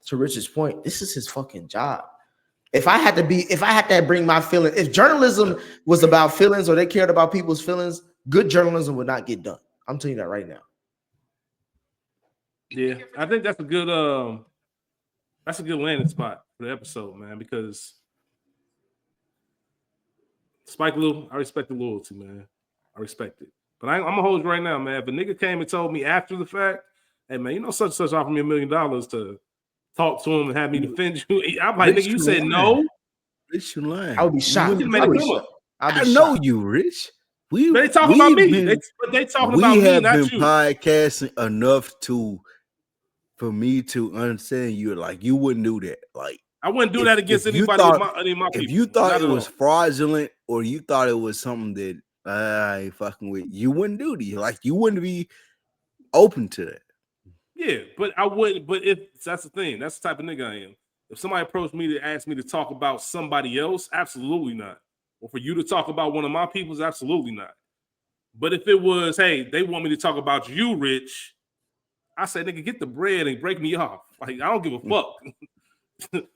to Rich's point, this is his fucking job. If I had to bring my feelings, if journalism was about feelings or they cared about people's feelings, good journalism would not get done. I'm telling you that right now. Yeah, I think that's a good landing spot for the episode, man, because Spike Lou, I respect the loyalty, man. I respect it. But I'm gonna hold you right now, man. If a nigga came and told me after the fact, hey man, such and such offered me $1 million to talk to him and have me defend you, I'm like, nigga, you said no. Rich, you lying. I would be shocked. I know you, Rich. They talking about me. They talking about me, not you. We have been podcasting enough for me to understand you. Like, you wouldn't do that. Like, I wouldn't do that against anybody. Any of my people. If you thought it was fraudulent or you thought it was something that I ain't fucking with, you wouldn't do that. Like, you wouldn't be open to that. Yeah, but I wouldn't. But if that's the thing, that's the type of nigga I am. If somebody approached me to ask me to talk about somebody else, absolutely not. Or for you to talk about one of my people's, absolutely not. But if it was, hey, they want me to talk about you, Rich, I say, nigga, get the bread and break me off. Like, I don't give a fuck.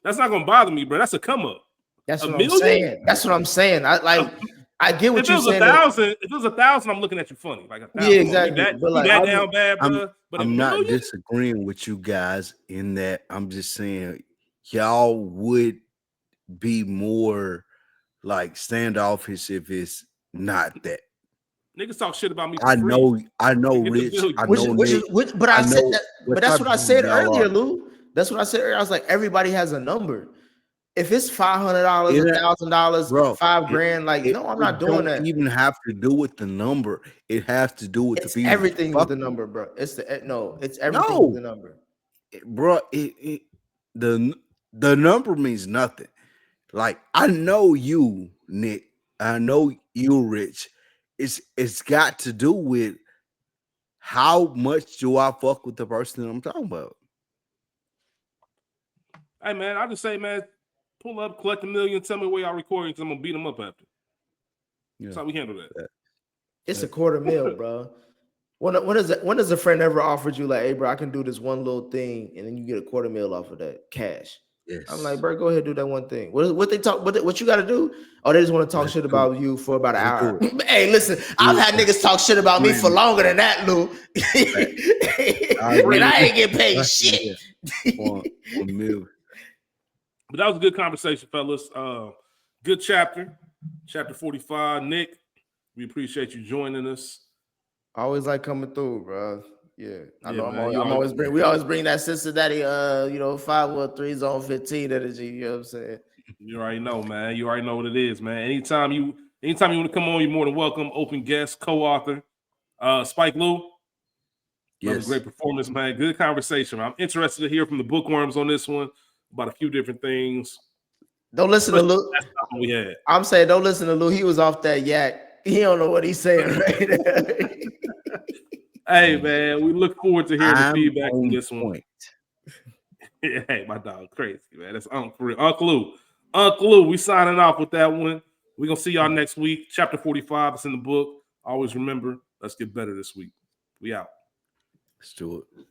That's not gonna bother me, bro. That's a come up. That's what I'm saying. That's what I'm saying. I get what you're saying. If it was 1,000, I'm looking at you funny. Like 1,000. Yeah, exactly. I'm not disagreeing with you guys in that. I'm just saying y'all would be more like standoffish if it's not that. Niggas talk shit about me. I know, Rich. I know, Nick. But I said that. But that's what I said earlier, Lou. That's what I said earlier. I was like, everybody has a number. If it's $500, $1,000, $5,000, like, no, I'm not doing that. It even have to do with the number. It has to do with the people. Everything with the number, bro. It's everything with the number, bro. The number means nothing. Like, I know you, Nick. I know you, Rich. It's got to do with how much do I fuck with the person that I'm talking about. Hey man, I just say, man, pull up, collect $1 million, tell me where y'all recording, because I'm gonna beat them up after. Yeah. That's how we handle that. It's $250,000, bro. When does a friend ever offered you like, hey, bro, I can do this one little thing, and then you get $250,000 off of that cash? Yes. I'm like, bro, go ahead, do that one thing. What they talk? What you got to do? Oh, they just want to talk shit about you for about an hour. Hey, listen, I've had niggas talk shit about me for longer than that, Lou. And I ain't getting paid shit. But that was a good conversation, fellas. Good chapter 45. Nick, we appreciate you joining us. I always like coming through, bro. Yeah, I know. Man, we always bring that Cincinnati, 513 zone 15 energy. You know what I'm saying? You already know, man. You already know what it is, man. Anytime you want to come on, you're more than welcome. Open guest, co-author, Spike Lou. Yes, great performance, man. Good conversation. I'm interested to hear from the bookworms on this one about a few different things. Don't listen to Lou. That's not what we had. I'm saying, don't listen to Lou. He was off that yak. He don't know what he's saying right. Hey, man, we look forward to hearing the feedback on this one. Hey, my dog, crazy, man. That's Uncle Lou. Uncle Lou, we signing off with that one. We're going to see y'all next week. Chapter 45 is in the book. Always remember, let's get better this week. We out. Let's do it.